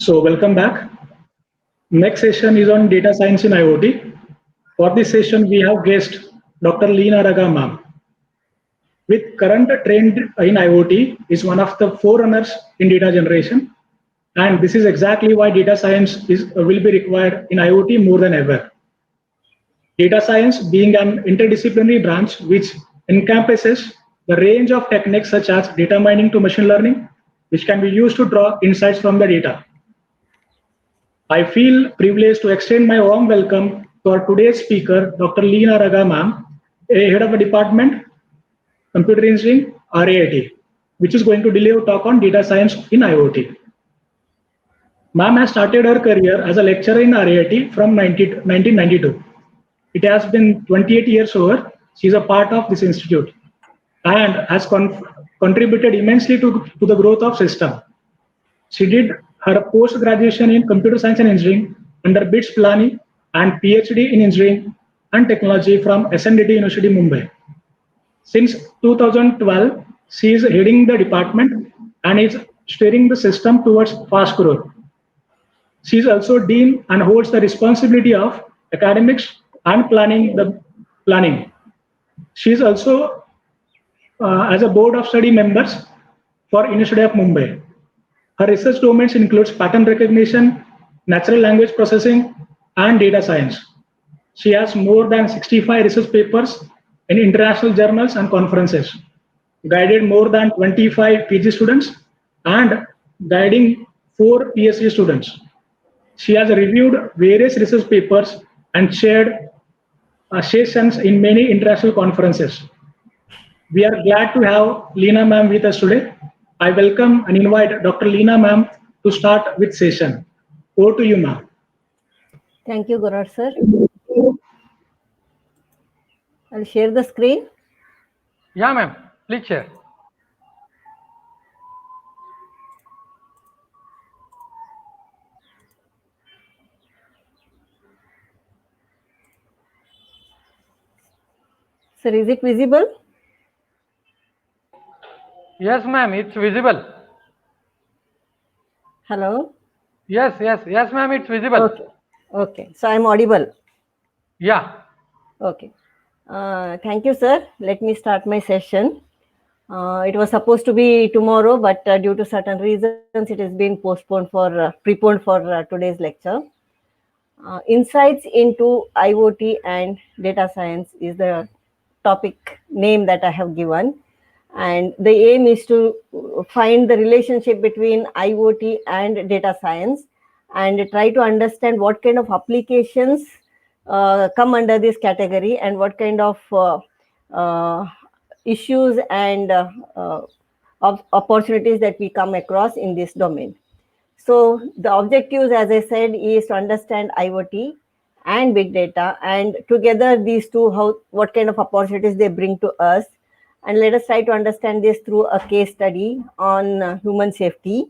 So welcome back. Next session is on data science in IoT. For this session, we have guest Dr. Leena Raga ma'am. With current trend in IoT is one of the forerunners in data generation. And this is exactly why data science will be required in IoT more than ever. Data science being an interdisciplinary branch which encompasses the range of techniques such as data mining to machine learning, which can be used to draw insights from the data. I feel privileged to extend my warm welcome to our today's speaker, Dr. Leena Raga ma'am, a head of the department, Computer Engineering, RIIT, which is going to deliver talk on data science in IoT. Ma'am has started her career as a lecturer in RIIT from 1992. It has been 28 years over. She is a part of this institute and has contributed immensely to the growth of system. She did her post-graduation in computer science and engineering under BITS Pilani and PhD in engineering and technology from SNDT University, Mumbai. Since 2012, she is heading the department and is steering the system towards fast growth. She is also dean and holds the responsibility of academics and planning. She is also as a board of study members for University of Mumbai. Her research domains includes pattern recognition, natural language processing, and data science. She has more than 65 research papers in international journals and conferences, guided more than 25 PG students, and guiding 4 PhD students. She has reviewed various research papers and chaired sessions in many international conferences. We are glad to have Leena ma'am with us today. I welcome and invite Dr. Leena ma'am to start with session. Over to you, ma'am. Thank you, Gaurav sir. I'll share the screen. Yeah, ma'am. Please share. Sir, is it visible? Yes, ma'am. It's visible. Hello? Yes, ma'am. It's visible. Okay. Okay. So I'm audible. Yeah. Okay. Thank you, sir. Let me start my session. It was supposed to be tomorrow, but due to certain reasons, it has been preponed for today's lecture. Insights into IoT and data science is the topic name that I have given. And the aim is to find the relationship between IoT and data science and try to understand what kind of applications come under this category and what kind of issues and opportunities that we come across in this domain. So the objectives, as I said, is to understand IoT and big data, and together these two, what kind of opportunities they bring to us. And let us try to understand this through a case study on human safety.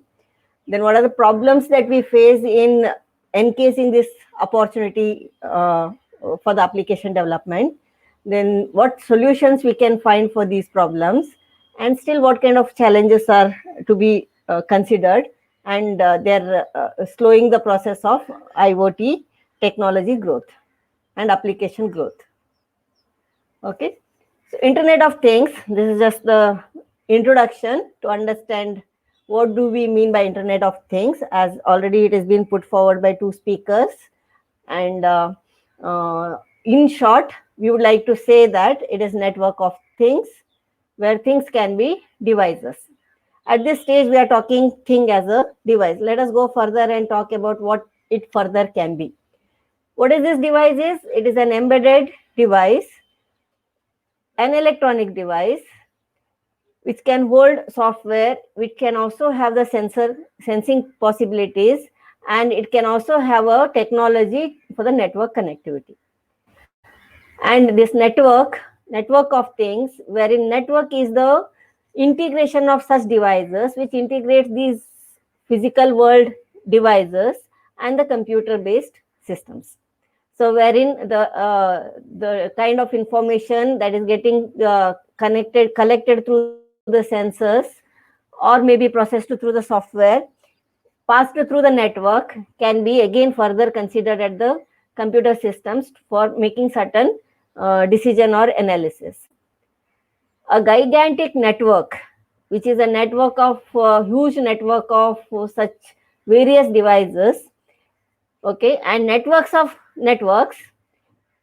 Then what are the problems that we face in encasing this opportunity for the application development? Then what solutions we can find for these problems, and still what kind of challenges are to be considered, and they're slowing the process of IoT technology growth and application growth. Okay. So Internet of Things, this is just the introduction to understand what do we mean by Internet of Things, as already it has been put forward by two speakers. And in short, we would like to say that it is network of things where things can be devices. At this stage, we are talking thing as a device. Let us go further and talk about what it further can be. What is this device is? It is an embedded device, an electronic device, which can hold software, which can also have the sensing possibilities, and it can also have a technology for the network connectivity. And this network of things, wherein network is the integration of such devices, which integrates these physical world devices and the computer-based systems. So wherein the kind of information that is getting collected through the sensors or maybe processed through the software passed through the network can be again further considered at the computer systems for making certain decision or analysis. A gigantic network, which is a network of huge network of such various devices, okay, and networks of networks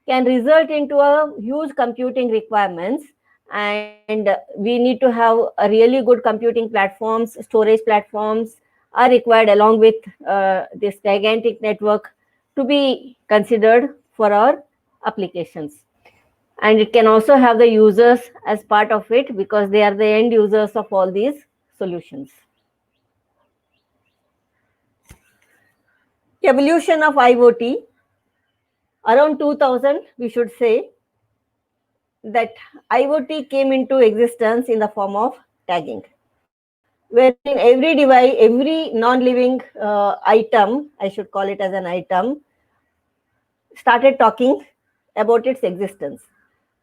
can result into a huge computing requirements, and we need to have a really good computing platforms, storage platforms are required along with this gigantic network to be considered for our applications. And it can also have the users as part of it because they are the end users of all these solutions. Evolution of IoT. Around 2000, we should say that IoT came into existence in the form of tagging, wherein every device, every non-living item, I should call it as an item, started talking about its existence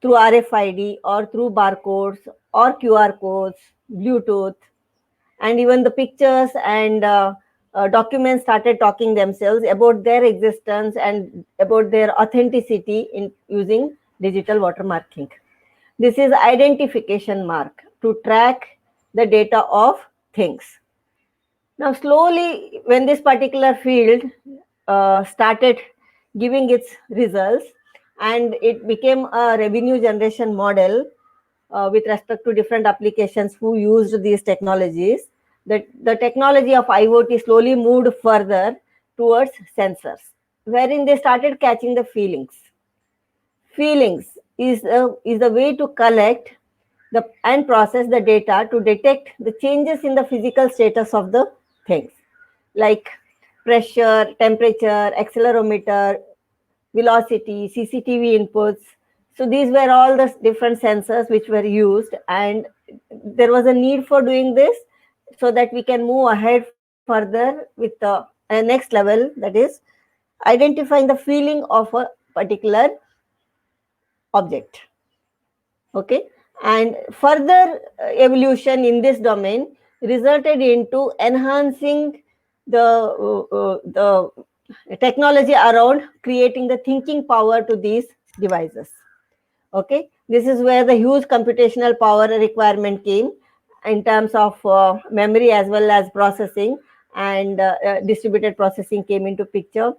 through RFID or through barcodes or QR codes, Bluetooth, and even the pictures and documents started talking themselves about their existence and about their authenticity in using digital watermarking. This is identification mark to track the data of things. Now, slowly, when this particular field started giving its results and it became a revenue generation model with respect to different applications who used these technologies, the technology of IoT slowly moved further towards sensors, wherein they started catching the feelings. Feelings is the way to collect and process the data to detect the changes in the physical status of the things, like pressure, temperature, accelerometer, velocity, CCTV inputs. So these were all the different sensors which were used, and there was a need for doing this so that we can move ahead further with the next level, that is identifying the feeling of a particular object. Okay, and further evolution in this domain resulted into enhancing the technology around creating the thinking power to these devices. Okay, this is where the huge computational power requirement came in terms of memory as well as processing, and distributed processing came into picture.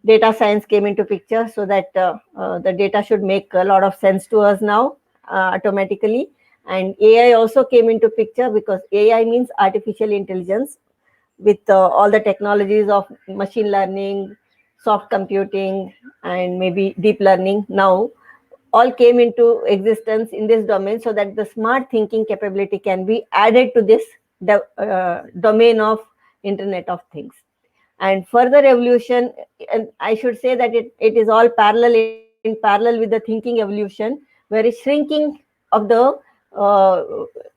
Data science came into picture, so that the data should make a lot of sense to us now automatically. And AI also came into picture because AI means artificial intelligence, with all the technologies of machine learning, soft computing, and maybe deep learning now all came into existence in this domain, so that the smart thinking capability can be added to this domain of Internet of Things. And further evolution, and I should say that it is all in parallel with the thinking evolution, where a shrinking of the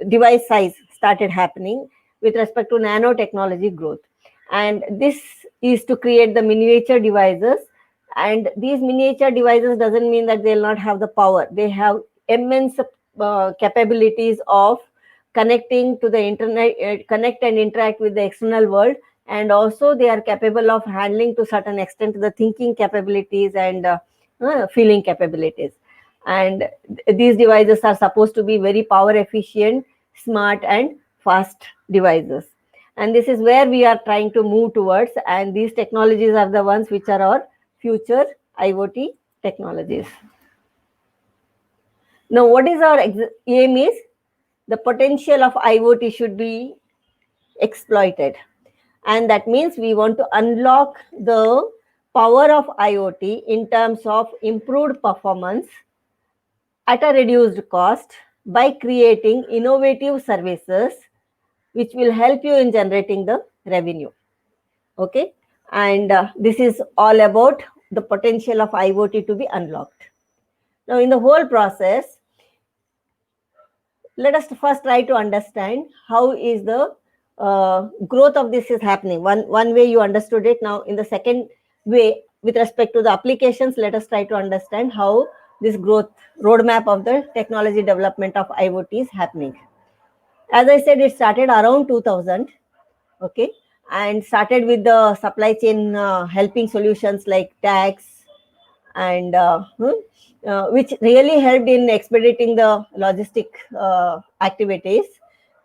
device size started happening with respect to nanotechnology growth. And this is to create the miniature devices. And these miniature devices doesn't mean that they'll not have the power. They have immense capabilities of connecting to the internet, connect and interact with the external world. And also they are capable of handling to certain extent the thinking capabilities and feeling capabilities. And these devices are supposed to be very power efficient, smart and fast devices. And this is where we are trying to move towards, and these technologies are the ones which are our future IoT technologies. Now, what is our aim is the potential of IoT should be exploited. And that means we want to unlock the power of IoT in terms of improved performance at a reduced cost by creating innovative services which will help you in generating the revenue. Okay, and this is all about the potential of IoT to be unlocked. Now, in the whole process, let us first try to understand how is the growth of this is happening. One way you understood it. Now, in the second way, with respect to the applications, let us try to understand how this growth roadmap of the technology development of IoT is happening. As I said, it started around 2000. Okay, and started with the supply chain helping solutions like tax and which really helped in expediting the logistic activities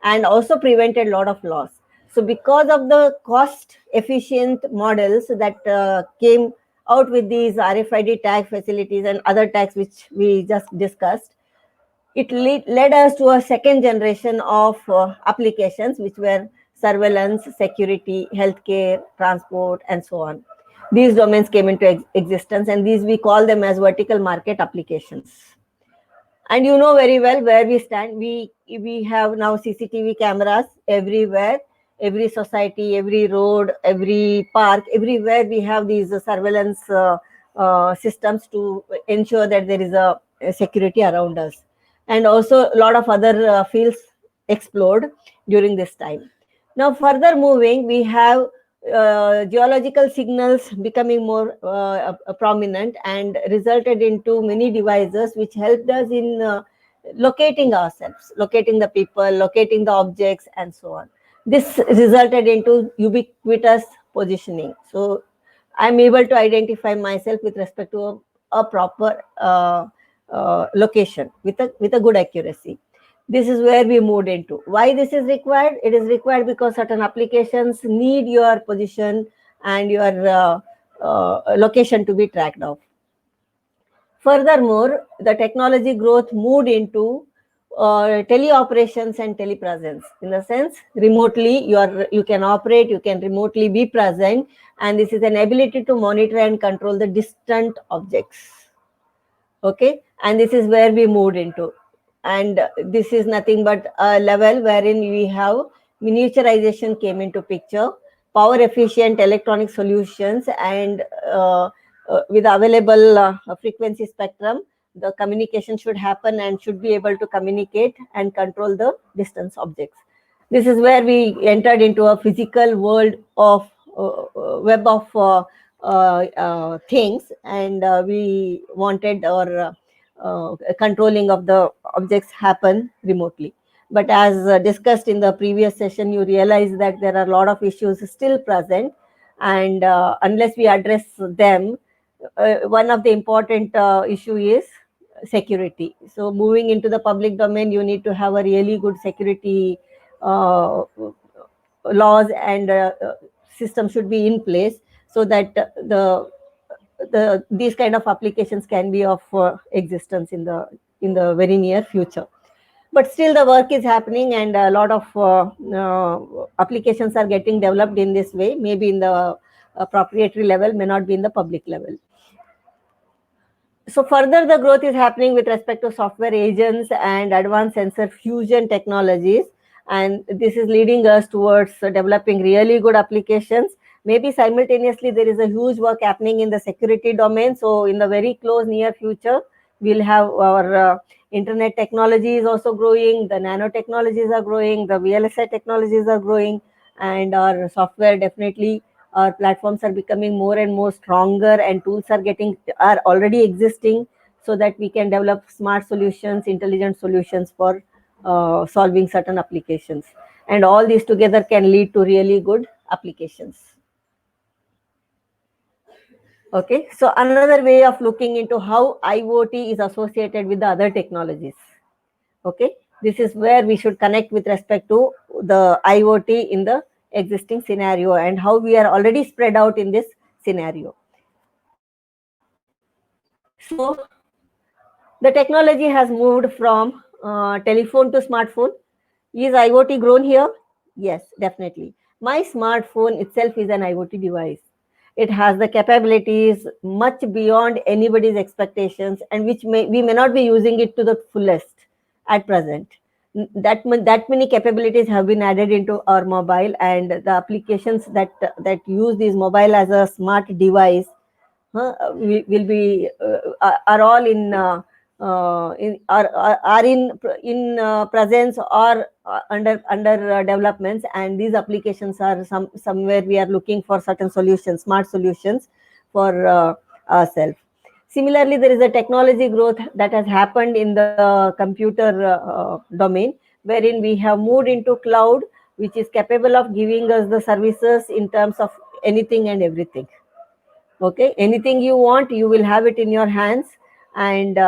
and also prevented a lot of loss. So because of the cost efficient models that came out with these RFID tag facilities and other tags which we just discussed, it led us to a second generation of applications which were surveillance, security, healthcare, transport, and so on. These domains came into existence, and these we call them as vertical market applications. And you know very well where we stand. We have now CCTV cameras everywhere, every society, every road, every park, everywhere we have these surveillance systems to ensure that there is a security around us. And also a lot of other fields explored during this time. Now further moving, we have geological signals becoming more prominent and resulted into many devices which helped us in locating ourselves, locating the people, locating the objects, and so on. This resulted into ubiquitous positioning. So I'm able to identify myself with respect to a proper location with a good accuracy. This is where we moved into. Why this is required? It is required because certain applications need your position and your location to be tracked of. Furthermore, the technology growth moved into teleoperations and telepresence. In the sense, remotely you can operate, you can remotely be present, and this is an ability to monitor and control the distant objects. Okay, and this is where we moved into. And this is nothing but a level wherein we have miniaturization came into picture, power efficient electronic solutions, and with available frequency spectrum, the communication should happen and should be able to communicate and control the distance objects. This is where we entered into a physical world of web of things, and we wanted our controlling of the objects happen remotely. But as discussed in the previous session, you realize that there are a lot of issues still present, and unless we address them, one of the important issue is security. So moving into the public domain, you need to have a really good security laws and system should be in place so that these kind of applications can be of existence in the very near future. But still the work is happening, and a lot of applications are getting developed in this way, maybe in the proprietary level, may not be in the public level. So further the growth is happening with respect to software agents and advanced sensor fusion technologies, and this is leading us towards developing really good applications. Maybe simultaneously there is a huge work happening in the security domain. So in the very close near future, we'll have our internet technology is also growing, the nanotechnologies are growing, the VLSI technologies are growing, and our software definitely, our platforms are becoming more and more stronger, and tools are already existing so that we can develop smart solutions, intelligent solutions for solving certain applications. And all these together can lead to really good applications. Okay, so another way of looking into how IoT is associated with the other technologies. Okay, this is where we should connect with respect to the IoT in the existing scenario and how we are already spread out in this scenario. So the technology has moved from telephone to smartphone. Is IoT grown here? Yes, definitely. My smartphone itself is an IoT device. It has the capabilities much beyond anybody's expectations, and which we may not be using it to the fullest at present. That many capabilities have been added into our mobile, and the applications that use this mobile as a smart device will be are all in presence or under developments, and these applications are somewhere we are looking for certain solutions, smart solutions for ourselves. Similarly, there is a technology growth that has happened in the computer domain, wherein we have moved into cloud which is capable of giving us the services in terms of anything and everything. Okay, anything you want, you will have it in your hands. And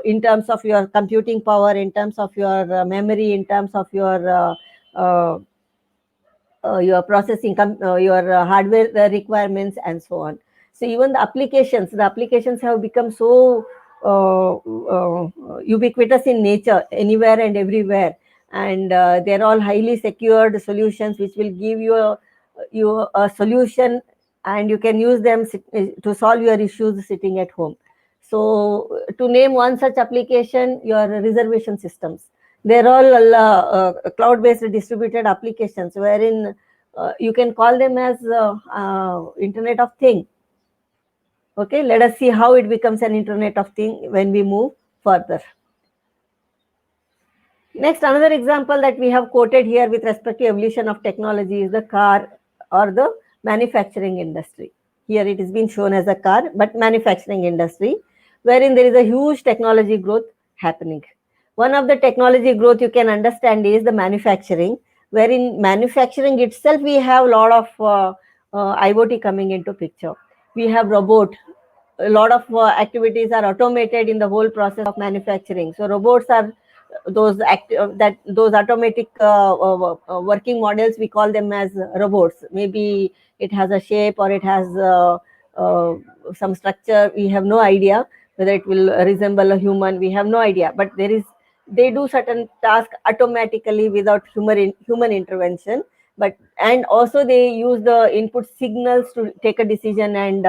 in terms of your computing power, in terms of your memory, in terms of your processing, your hardware requirements, and so on. So even the applications have become so ubiquitous in nature, anywhere and everywhere, and they're all highly secured solutions which will give you a solution, and you can use them to solve your issues sitting at home. So to name one such application, your reservation systems, they're all cloud-based distributed applications wherein you can call them as Internet of Thing. Okay, let us see how it becomes an Internet of Thing when we move further. Next, another example that we have quoted here with respect to evolution of technology is the car or the manufacturing industry. Here it is being shown as a car, but manufacturing industry, wherein there is a huge technology growth happening. One of the technology growth you can understand is the manufacturing, wherein manufacturing itself we have a lot of IoT coming into picture. We have robot. A lot of activities are automated in the whole process of manufacturing. So robots are those automatic working models. We call them as robots. Maybe it has a shape or it has some structure. We have no idea whether it will resemble a human. We have no idea, but they do certain tasks automatically without human intervention. And also they use the input signals to take a decision and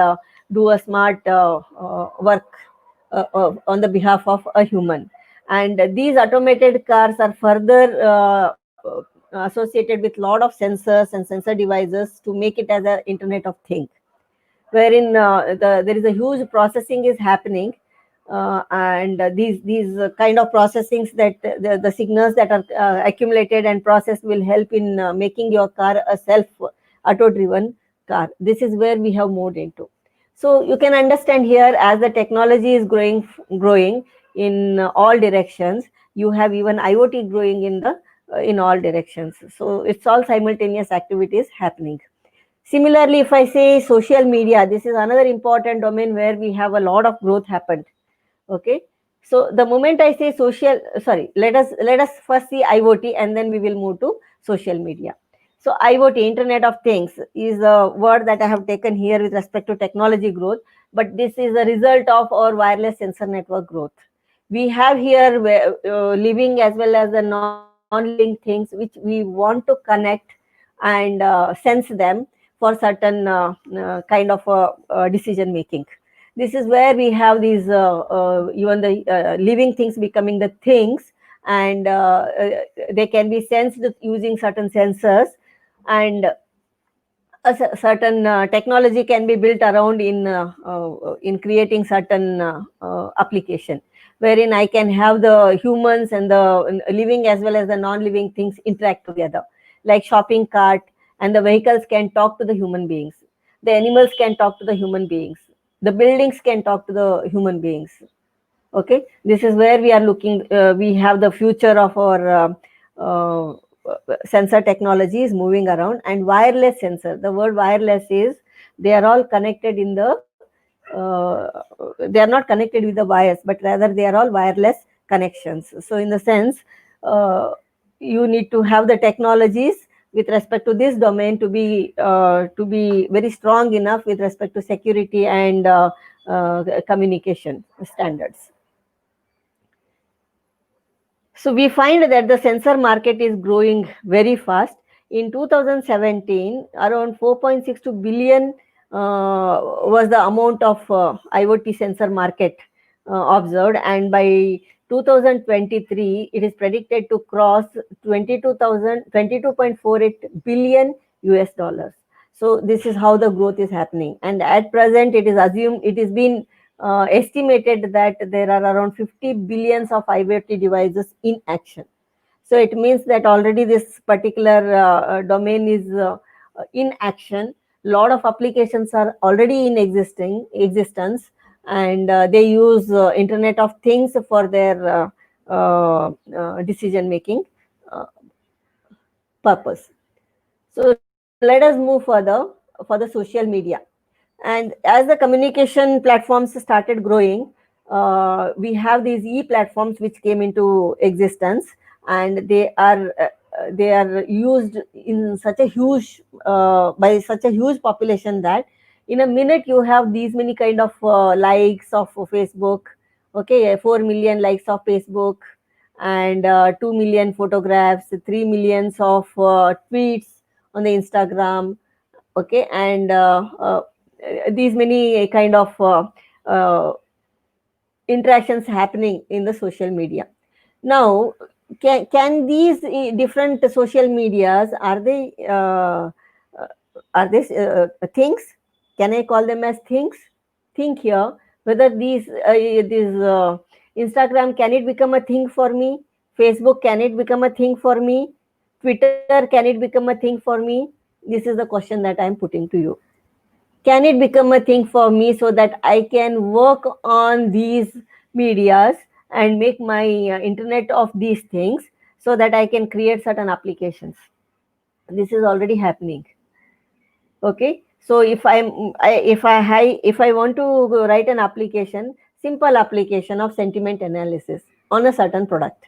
do a smart work on the behalf of a human. And these automated cars are further associated with a lot of sensors and sensor devices to make it as an Internet of Things, wherein there is a huge processing is happening, and these kind of processings, that the signals that are accumulated and processed will help in making your car a self auto-driven car. This is where we have moved into. So you can understand here, as the technology is growing in all directions, you have even IoT growing in all directions. So it's all simultaneous activities happening. Similarly, if I say social media, this is another important domain where we have a lot of growth happened. Okay, so the moment I say let us first see IoT and then we will move to social media. So IoT, Internet of Things, is a word that I have taken here with respect to technology growth, but this is a result of our wireless sensor network growth. We have here living as well as the non-living things which we want to connect and sense them for certain kind of decision making. This is where we have these even the living things becoming the things, and they can be sensed using certain sensors, and a certain technology can be built around in creating certain application, wherein I can have the humans and the living as well as the non-living things interact together, like shopping cart, and the vehicles can talk to the human beings, the animals can talk to the human beings, the buildings can talk to the human beings. Okay, this is where we are looking. We have the future of our sensor technology is moving around, and wireless sensor. The word wireless is they are all connected in the. They are not connected with the wires, but rather they are all wireless connections. So, in the sense, you need to have the technologies with respect to this domain to be very strong enough with respect to security and communication standards. So we find that the sensor market is growing very fast. In 2017, around 4.62 billion was the amount of IoT sensor market observed, and by 2023, it is predicted to cross 22.48 billion US dollars. So this is how the growth is happening, and at present, it is been estimated that there are around 50 billions of IoT devices in action. So it means that already this particular domain is in action. A lot of applications are already in existence, and they use Internet of Things for their decision making. purpose. So let us move further for the social media. And as the communication platforms started growing, we have these e-platforms which came into existence, and they are used in such a huge by such a huge population that in a minute you have these many kind of likes of Facebook. Okay, 4 million likes of Facebook, and 2 million photographs, 3 millions of tweets on the Instagram. Okay, and these many kind of uh, interactions happening in the social media. Now, can these different social medias, are they things? Can I call them as things? Think here whether these Instagram, can it become a thing for me? Facebook, can it become a thing for me? Twitter, can it become a thing for me? This is the question that I'm putting to you. Can it become a thing for me so that I can work on these medias and make my internet of these things so that I can create certain applications? This is already happening. Okay, so if I want to write an application, simple application of sentiment analysis on a certain product.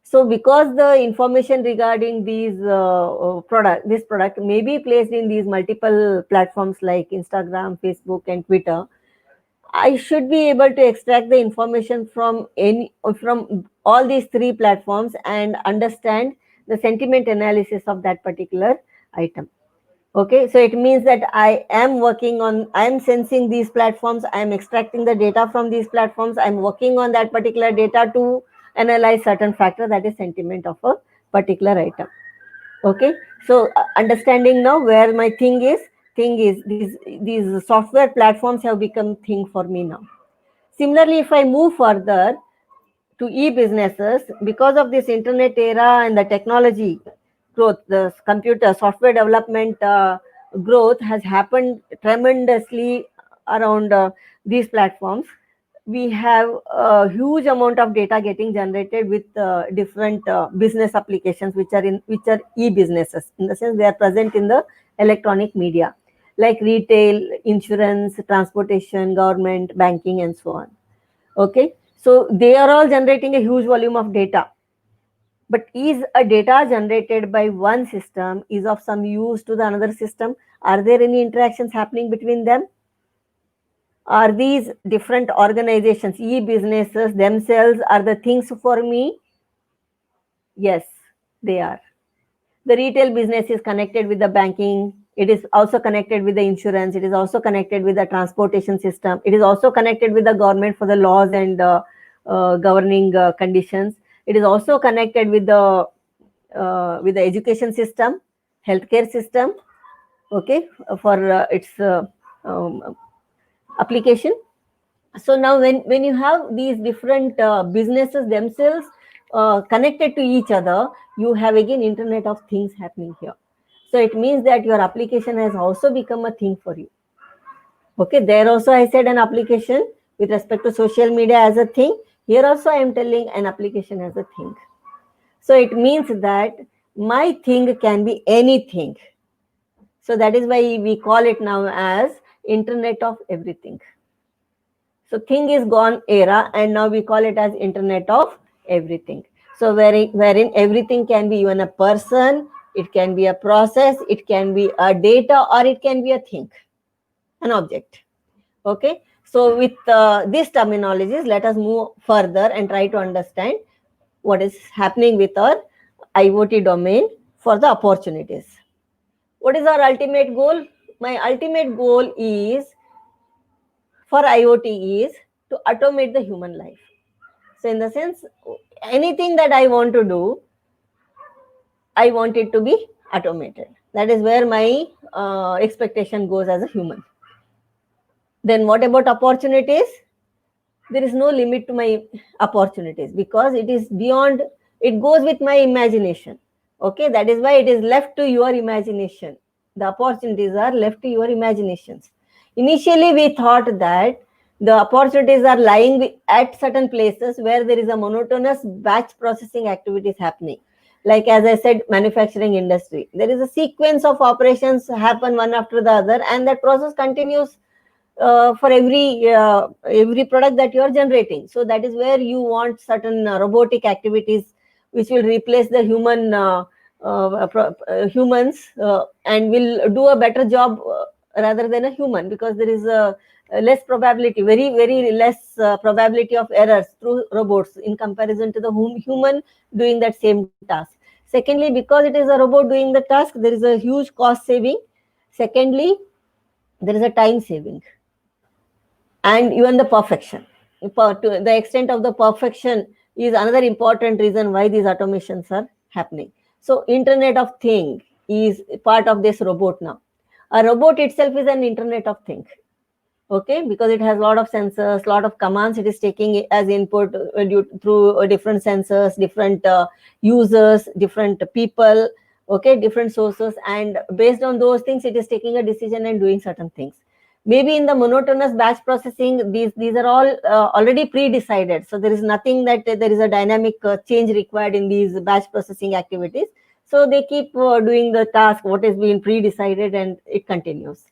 So because the information regarding this product may be placed in these multiple platforms like Instagram, Facebook, and Twitter, I should be able to extract the information from all these three platforms and understand the sentiment analysis of that particular item. Okay, so it means that I am sensing these platforms, I am extracting the data from these platforms, I'm working on that particular data to analyze certain factor, that is sentiment of a particular item. Okay, so understanding now where my thing is these software platforms have become thing for me now. Similarly, if I move further to e-businesses, because of this internet era and the technology growth, the computer software development growth has happened tremendously around these platforms. We have a huge amount of data getting generated with different business applications which are e-businesses, in the sense they are present in the electronic media, like retail, insurance, transportation, government, banking, and so on. Okay, so they are all generating a huge volume of data. But is a data generated by one system is of some use to the another system? Are there any interactions happening between them? Are these different organizations, e-businesses themselves, are the things for me? Yes, they are. The retail business is connected with the banking. It is also connected with the insurance. It is also connected with the transportation system. It is also connected with the government for the laws and governing conditions. It is also connected with the education system, healthcare system. Okay, for its application. So now when you have these different businesses themselves connected to each other, you have again internet of things happening here. So it means that your application has also become a thing for you. Okay, there also I said an application with respect to social media as a thing. Here also I am telling an application as a thing. So it means that my thing can be anything. So that is why we call it now as internet of everything. So thing is gone era, and now we call it as internet of everything. So wherein everything can be even a person, it can be a process, it can be a data, or it can be a thing, an object. Okay, so with these terminologies, let us move further and try to understand what is happening with our IoT domain for the opportunities. What is our ultimate goal? My ultimate goal is for IoT is to automate the human life. So in the sense, anything that I want to do, I want it to be automated. That is where my expectation goes as a human. Then what about opportunities? There is no limit to my opportunities because it is beyond, it goes with my imagination. Okay, that is why it is left to your imagination. The opportunities are left to your imaginations. Initially, we thought that the opportunities are lying at certain places where there is a monotonous batch processing activities happening. Like as I said, manufacturing industry, there is a sequence of operations happen one after the other, and that process continues for every product that you are generating. So that is where you want certain robotic activities which will replace the humans and will do a better job rather than a human, because there is a less probability, very less probability of errors through robots in comparison to the human doing that same task. Secondly, because it is a robot doing the task, there is a huge cost saving. Secondly, there is a time saving, and even the perfection. To the extent of the perfection is another important reason why these automations are happening. So Internet of Thing is part of this robot now. A robot itself is an Internet of Thing. Okay, because it has a lot of sensors, lot of commands it is taking as input through different sensors, different users, different people, okay, different sources, and based on those things it is taking a decision and doing certain things. Maybe in the monotonous batch processing, these are all already pre-decided, so there is nothing that there is a dynamic change required in these batch processing activities. So they keep doing the task what is being pre-decided, and it continues.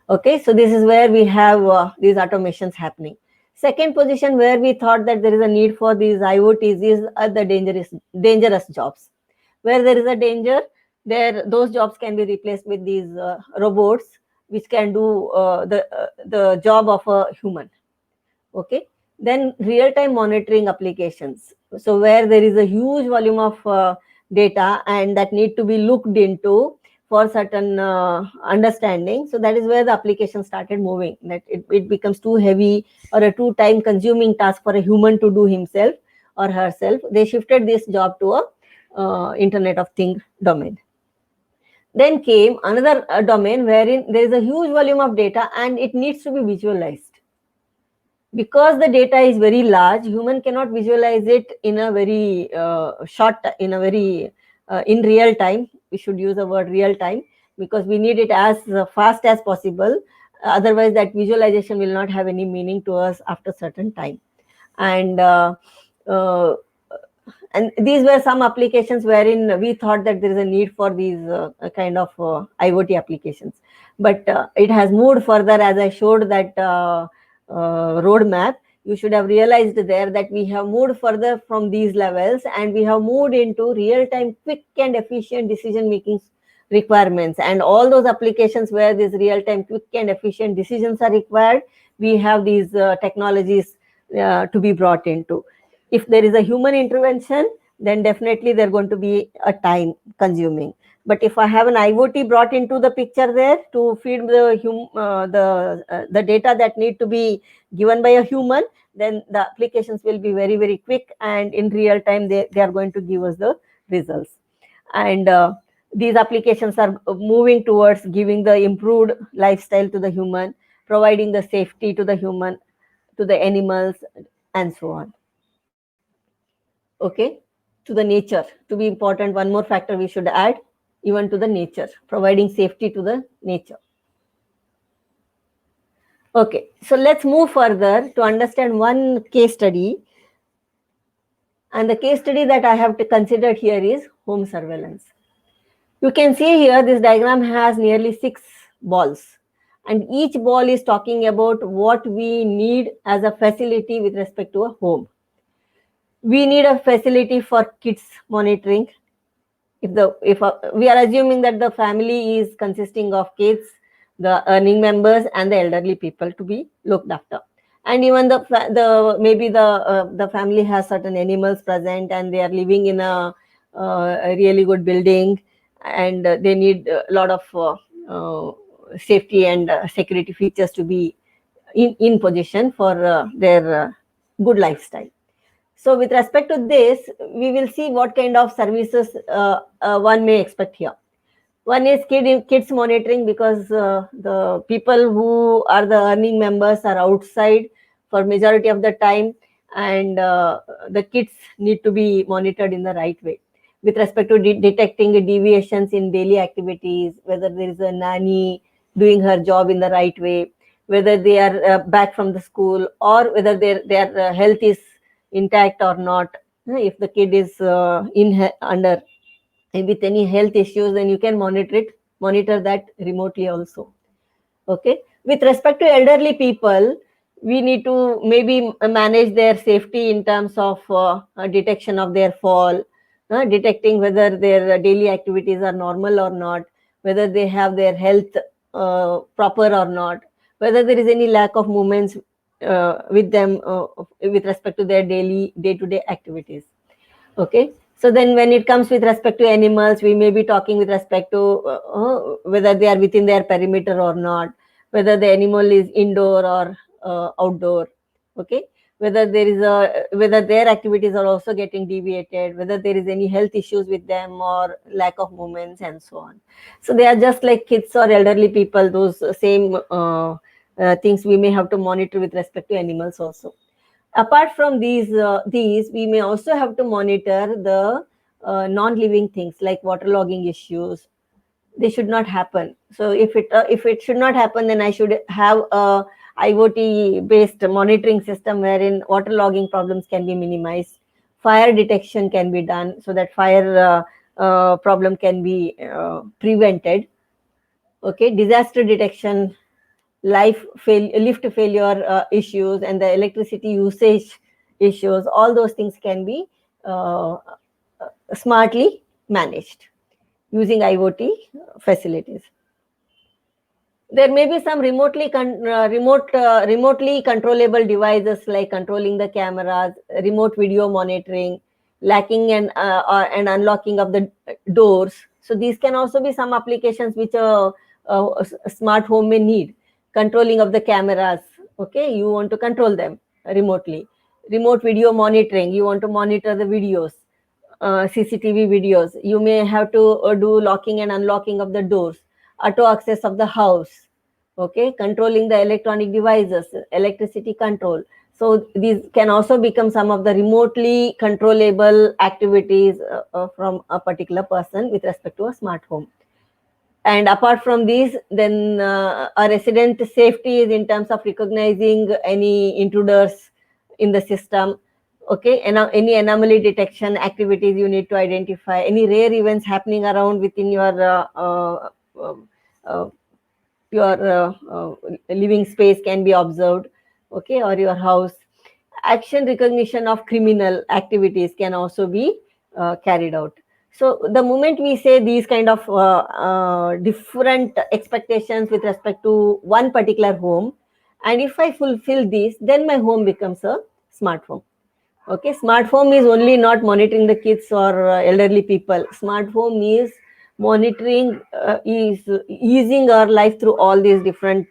Okay, so this is where we have these automations happening. Second position where we thought that there is a need for these IoTs is the dangerous jobs. Where there is a danger, there those jobs can be replaced with these robots which can do the job of a human. Okay, then real-time monitoring applications. So where there is a huge volume of data and that need to be looked into for certain understanding. So that is where the application started moving, that it becomes too heavy or a too time consuming task for a human to do himself or herself. They shifted this job to a Internet of Things domain. Then came another domain wherein there is a huge volume of data and it needs to be visualized. Because the data is very large, human cannot visualize it in a very in real time. We should use the word real time because we need it as fast as possible. Otherwise, that visualization will not have any meaning to us after certain time. And these were some applications wherein we thought that there is a need for these kind of IoT applications. But it has moved further, as I showed that roadmap. You should have realized there that we have moved further from these levels and we have moved into real-time, quick and efficient decision-making requirements. And all those applications where these real-time, quick and efficient decisions are required, we have these technologies to be brought into. If there is a human intervention, then definitely they're going to be a time consuming. But if I have an IoT brought into the picture there to feed the data that need to be given by a human, then the applications will be very quick, and in real time they are going to give us the results. And these applications are moving towards giving the improved lifestyle to the human, providing the safety to the human, to the animals, and so on. Okay, to the nature, to be important, one more factor we should add, even to the nature, providing safety to the nature. Okay, so let's move further to understand one case study. And the case study that I have to consider here is home surveillance. You can see here this diagram has nearly 6 balls. And each ball is talking about what we need as a facility with respect to a home. We need a facility for kids monitoring. If we are assuming that the family is consisting of kids, the earning members, and the elderly people to be looked after, and even maybe the family has certain animals present, and they are living in a really good building, and they need a lot of safety and security features to be in position for their good lifestyle. So with respect to this, we will see what kind of services one may expect here. One is kids monitoring, because the people who are the earning members are outside for majority of the time, and the kids need to be monitored in the right way. With respect to detecting deviations in daily activities, whether there is a nanny doing her job in the right way, whether they are back from the school, or whether their health is intact or not, if the kid is under and with any health issues, then you can monitor that remotely also. Okay, with respect to elderly people, we need to maybe manage their safety in terms of detection of their fall, detecting whether their daily activities are normal or not, whether they have their health proper or not, whether there is any lack of movements with them with respect to their daily day-to-day activities. Okay, so then when it comes with respect to animals, we may be talking with respect to whether they are within their perimeter or not, whether the animal is indoor or outdoor. Okay, whether there is a whether their activities are also getting deviated, whether there is any health issues with them or lack of movements and so on. So they are just like kids or elderly people, those same things we may have to monitor with respect to animals also. Apart from these we may also have to monitor the non-living things like waterlogging issues. They should not happen. So if it should not happen, then I should have a IoT based monitoring system wherein waterlogging problems can be minimized, fire detection can be done so that fire problem can be prevented. Okay, disaster detection, lift failure issues, and the electricity usage issues, all those things can be smartly managed using IoT facilities. There may be some remotely controllable devices like controlling the cameras, remote video monitoring, locking and unlocking of the doors. So these can also be some applications which a smart home may need. Controlling of the cameras. Okay, you want to control them remotely. Remote video monitoring. You want to monitor the videos, CCTV videos. You may have to do locking and unlocking of the doors, auto access of the house. Okay, controlling the electronic devices, electricity control. So these can also become some of the remotely controllable activities from a particular person with respect to a smart home. And apart from these, then a resident safety is in terms of recognizing any intruders in the system. Okay, and any anomaly detection activities you need to identify, any rare events happening around within your living space can be observed. Okay, or your house. Action recognition of criminal activities can also be carried out. So the moment we say these kind of different expectations with respect to one particular home, and if I fulfill these, then my home becomes a smart home. Okay, smart home is only not monitoring the kids or elderly people. Smart home is monitoring, is easing our life through all these different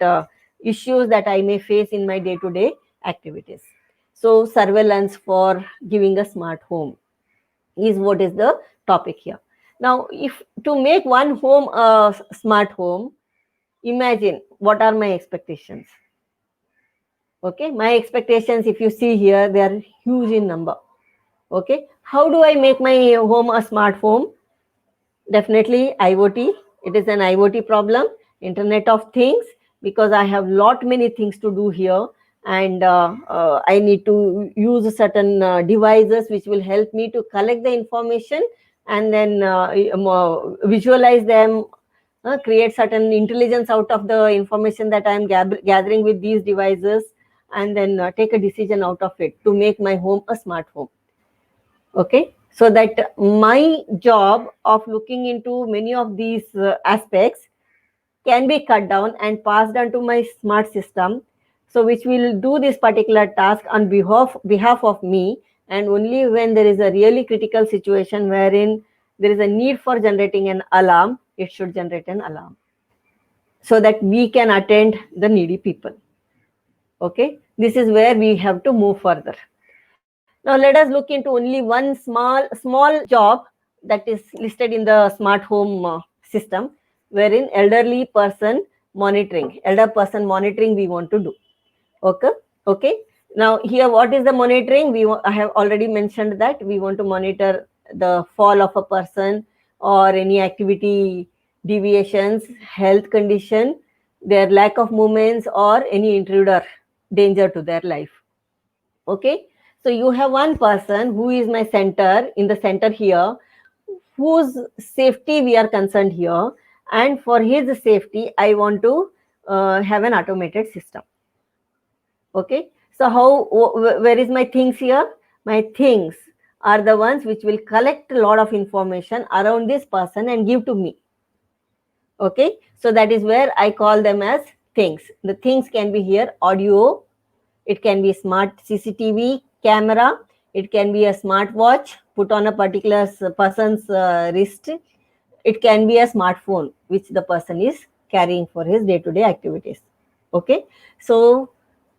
issues that I may face in my day-to-day activities. So surveillance for giving a smart home is what is the topic here. Now, if to make one home a smart home, imagine what are my expectations. Okay, my expectations, if you see here, they are huge in number. Okay, how do I make my home a smart home? Definitely IoT. It is an IoT problem, Internet of Things, because I have lot many things to do here, and I need to use certain devices which will help me to collect the information and then visualize them, create certain intelligence out of the information that I am gathering with these devices, and then take a decision out of it to make my home a smart home. Okay, so that my job of looking into many of these aspects can be cut down and passed on to my smart system, so which will do this particular task on behalf of me, and only when there is a really critical situation wherein there is a need for generating an alarm, it should generate an alarm so that we can attend the needy people. Okay, this is where we have to move further. Now let us look into only one small job that is listed in the smart home system, wherein elder person monitoring we want to do. Okay. Now here, what is the monitoring? I have already mentioned that we want to monitor the fall of a person or any activity deviations, health condition, their lack of movements, or any intruder danger to their life. Okay, so you have one person who is my center in the center here, whose safety we are concerned here, and for his safety I want to have an automated system. Okay, so where is my things here? My things are the ones which will collect a lot of information around this person and give to me. Okay, so that is where I call them as things. The things can be here audio, it can be smart CCTV camera, it can be a smart watch put on a particular person's wrist, it can be a smartphone which the person is carrying for his day-to-day activities. Okay, so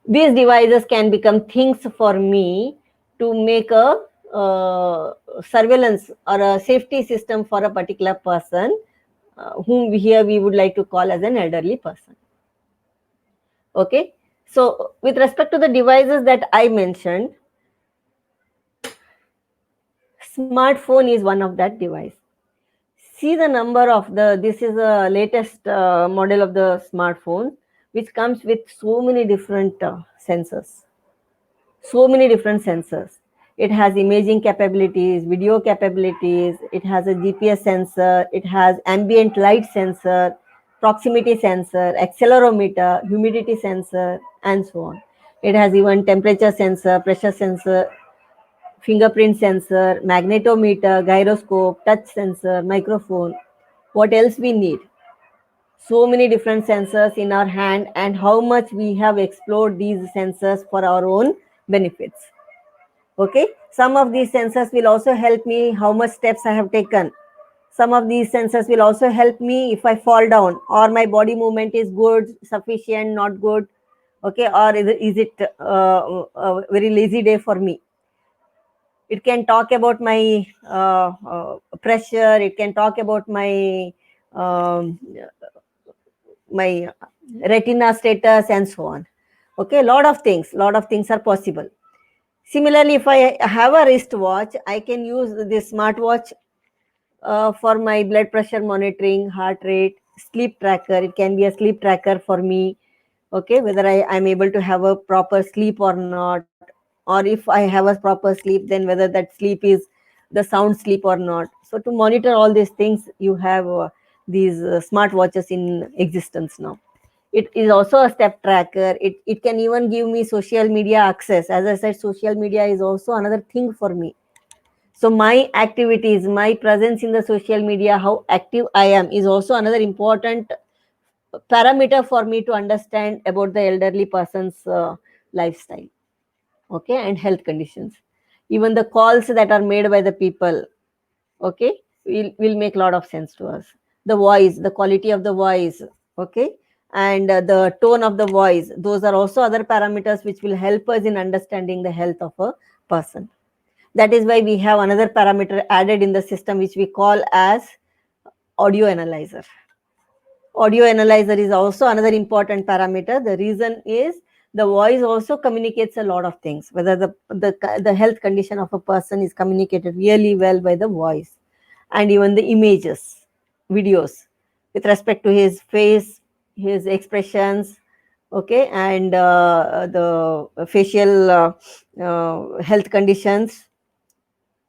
these devices can become things for me to make a surveillance or a safety system for a particular person, whom here we would like to call as an elderly person. Okay, so with respect to the devices that I mentioned, smartphone is one of that device. See the number of this is the latest model of the smartphone, which comes with so many different sensors. So many different sensors. It has imaging capabilities, video capabilities, it has a GPS sensor, it has ambient light sensor, proximity sensor, accelerometer, humidity sensor, and so on. It has even temperature sensor, pressure sensor, fingerprint sensor, magnetometer, gyroscope, touch sensor, microphone. What else we need? So many different sensors in our hand, and how much we have explored these sensors for our own benefits. Okay, some of these sensors will also help me how much steps I have taken. Some of these sensors will also help me if I fall down, or my body movement is good, sufficient, not good. Okay, or is it a very lazy day for me? It can talk about my pressure, it can talk about my um, my retina status and so on. Okay, a lot of things are possible. Similarly, if I have a wristwatch, I can use this smartwatch for my blood pressure monitoring, heart rate, sleep tracker. It can be a sleep tracker for me. Okay, whether I'm able to have a proper sleep or not, or if I have a proper sleep, then whether that sleep is the sound sleep or not. So to monitor all these things, you have these smartwatches in existence now. It is also a step tracker. It can even give me social media access. As I said, social media is also another thing for me. So my activities, my presence in the social media, how active I am, is also another important parameter for me to understand about the elderly person's lifestyle, okay, and health conditions. Even the calls that are made by the people, okay, will make a lot of sense to us. The voice, the quality of the voice, okay, and the tone of the voice, those are also other parameters which will help us in understanding the health of a person. That is why we have another parameter added in the system which we call as audio analyzer. Audio analyzer is also another important parameter. The reason is the voice also communicates a lot of things, whether the health condition of a person is communicated really well by the voice, and even the images, videos, with respect to his face, his expressions, okay, and the facial health conditions.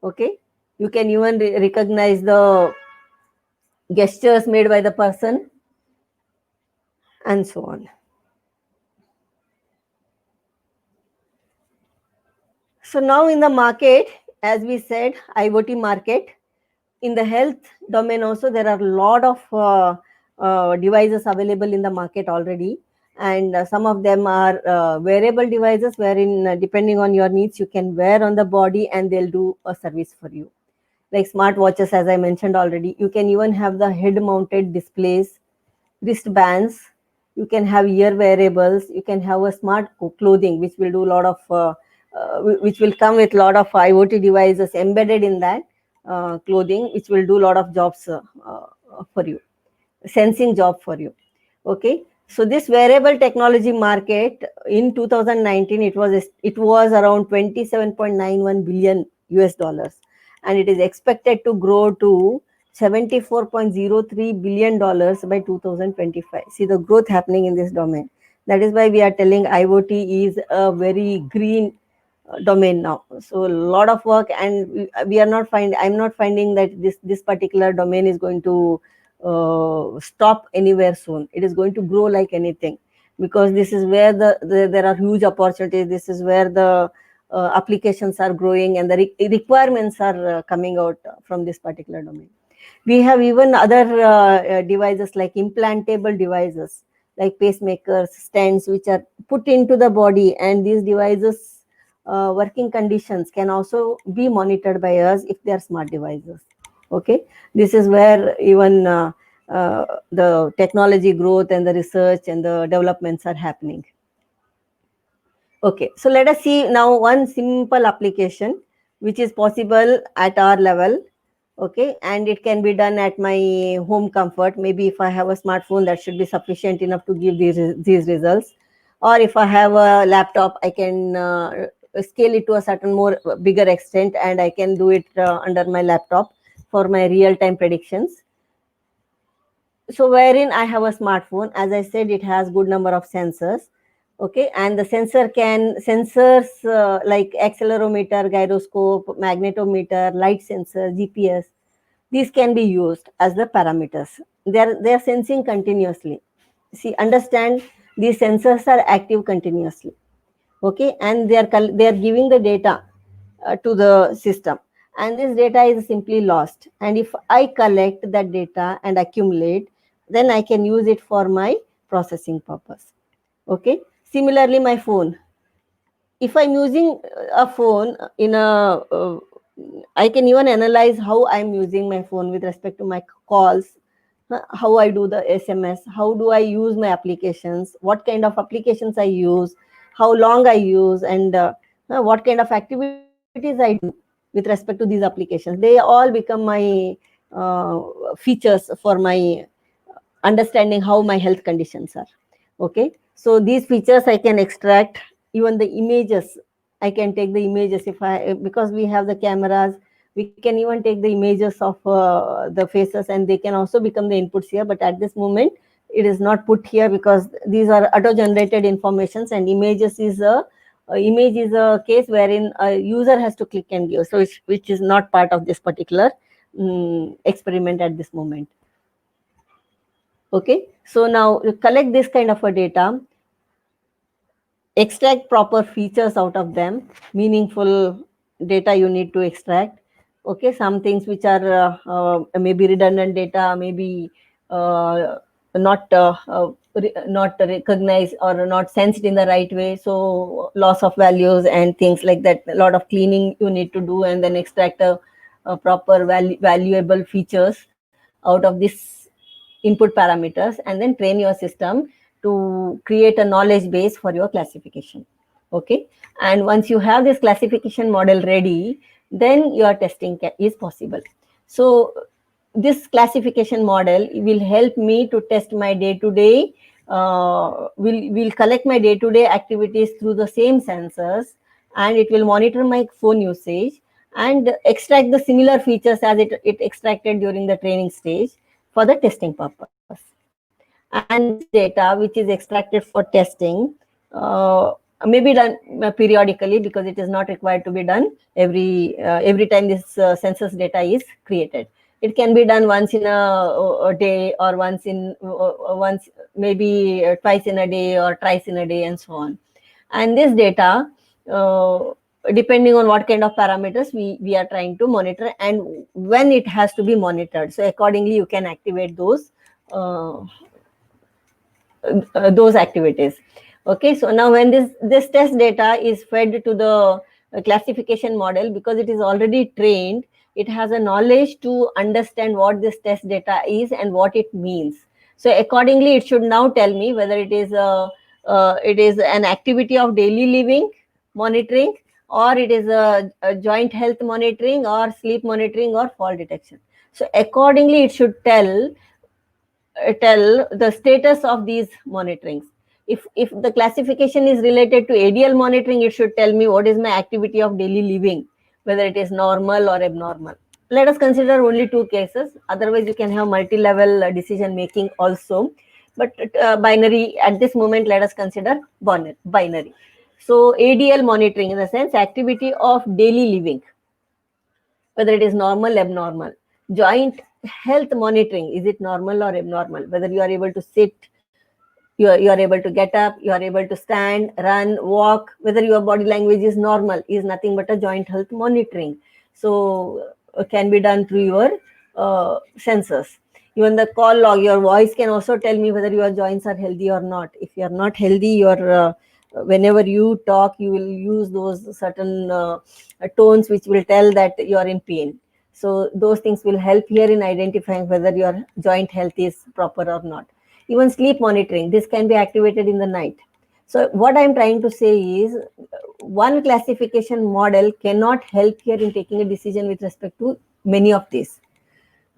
Okay, you can even recognize the gestures made by the person, and so on. So now in the market, as we said, IoT market, in the health domain also, there are a lot of devices available in the market already. And some of them are wearable devices wherein, depending on your needs, you can wear on the body and they'll do a service for you. Like smart watches, as I mentioned already. You can even have the head mounted displays, wristbands. You can have ear wearables. You can have a smart clothing, which will do a lot of which will come with a lot of IoT devices embedded in that clothing, which will do a lot of jobs for you, sensing job for you. Okay, so this wearable technology market in 2019, it was around 27.91 billion US dollars, and it is expected to grow to $74.03 billion by 2025. See the growth happening in this domain. That is why we are telling IoT is a very green domain now. So a lot of work, and we are not find. I'm not finding that this particular domain is going to stop anywhere soon. It is going to grow like anything, because this is where there are huge opportunities. This is where the applications are growing, and the requirements are coming out from this particular domain. We have even other devices like implantable devices, like pacemakers, stents, which are put into the body, and these devices working conditions can also be monitored by us if they are smart devices. Okay, this is where even the technology growth and the research and the developments are happening. Okay, so let us see now one simple application which is possible at our level. Okay, and it can be done at my home comfort. Maybe if I have a smartphone, that should be sufficient enough to give these results. Or if I have a laptop, I can scale it to a certain more bigger extent, and I can do it under my laptop for my real-time predictions. So wherein I have a smartphone, as I said, it has good number of sensors. Okay, and the sensors like accelerometer, gyroscope, magnetometer, light sensor, GPS, these can be used as the parameters. They are sensing continuously. See, understand, these sensors are active continuously. Okay, and they are giving the data to the system, and this data is simply lost. And if I collect that data and accumulate, then I can use it for my processing purpose. Okay, similarly, my phone, if I'm using a phone in a I can even analyze how I'm using my phone with respect to my calls, how I do the SMS, how do I use my applications, what kind of applications I use, how long I use, and what kind of activities I do with respect to these applications. They all become my features for my understanding how my health conditions are. Okay, so these features I can extract. Even the images, I can take the images, because we have the cameras, we can even take the images of the faces, and they can also become the inputs here. But at this moment, it is not put here because these are auto-generated informations, and image is a case wherein a user has to click and give, so which is not part of this particular experiment at this moment. Okay, so now you collect this kind of a data, extract proper features out of them, meaningful data you need to extract. Okay, some things which are maybe redundant data, maybe not not recognized or not sensed in the right way, so loss of values and things like that. A lot of cleaning you need to do, and then extract a proper valuable features out of this input parameters, and then train your system to create a knowledge base for your classification. Okay, and once you have this classification model ready, then your testing is possible. So this classification model will help me to test my day-to-day, will collect my day-to-day activities through the same sensors, and it will monitor my phone usage and extract the similar features as it extracted during the training stage for the testing purpose. And this data, which is extracted for testing, may be done periodically, because it is not required to be done every time this census data is created. It can be done once in a day, or once maybe twice in a day, or thrice in a day, and so on. And this data, depending on what kind of parameters we are trying to monitor and when it has to be monitored, so accordingly you can activate those activities. Okay, so now when this test data is fed to the classification model, because it is already trained, it has a knowledge to understand what this test data is and what it means. So accordingly, it should now tell me whether it is an activity of daily living monitoring, or it is a joint health monitoring, or sleep monitoring, or fall detection. So accordingly, it should tell the status of these monitorings. If the classification is related to ADL monitoring, it should tell me what is my activity of daily living, whether it is normal or abnormal. Let us consider only two cases. Otherwise, you can have multi-level decision making also. But binary, at this moment, let us consider binary. So ADL monitoring, in the sense activity of daily living, whether it is normal, abnormal. Joint health monitoring, is it normal or abnormal? Whether you are able to sit, you are able to get up, you are able to stand, run, walk, whether your body language is normal, is nothing but a joint health monitoring. So can be done through your sensors. Even the call log, your voice can also tell me whether your joints are healthy or not. If you are not healthy, your whenever you talk, you will use those certain tones which will tell that you are in pain. So those things will help here in identifying whether your joint health is proper or not. Even sleep monitoring, this can be activated in the night. So what I'm trying to say is, one classification model cannot help here in taking a decision with respect to many of these.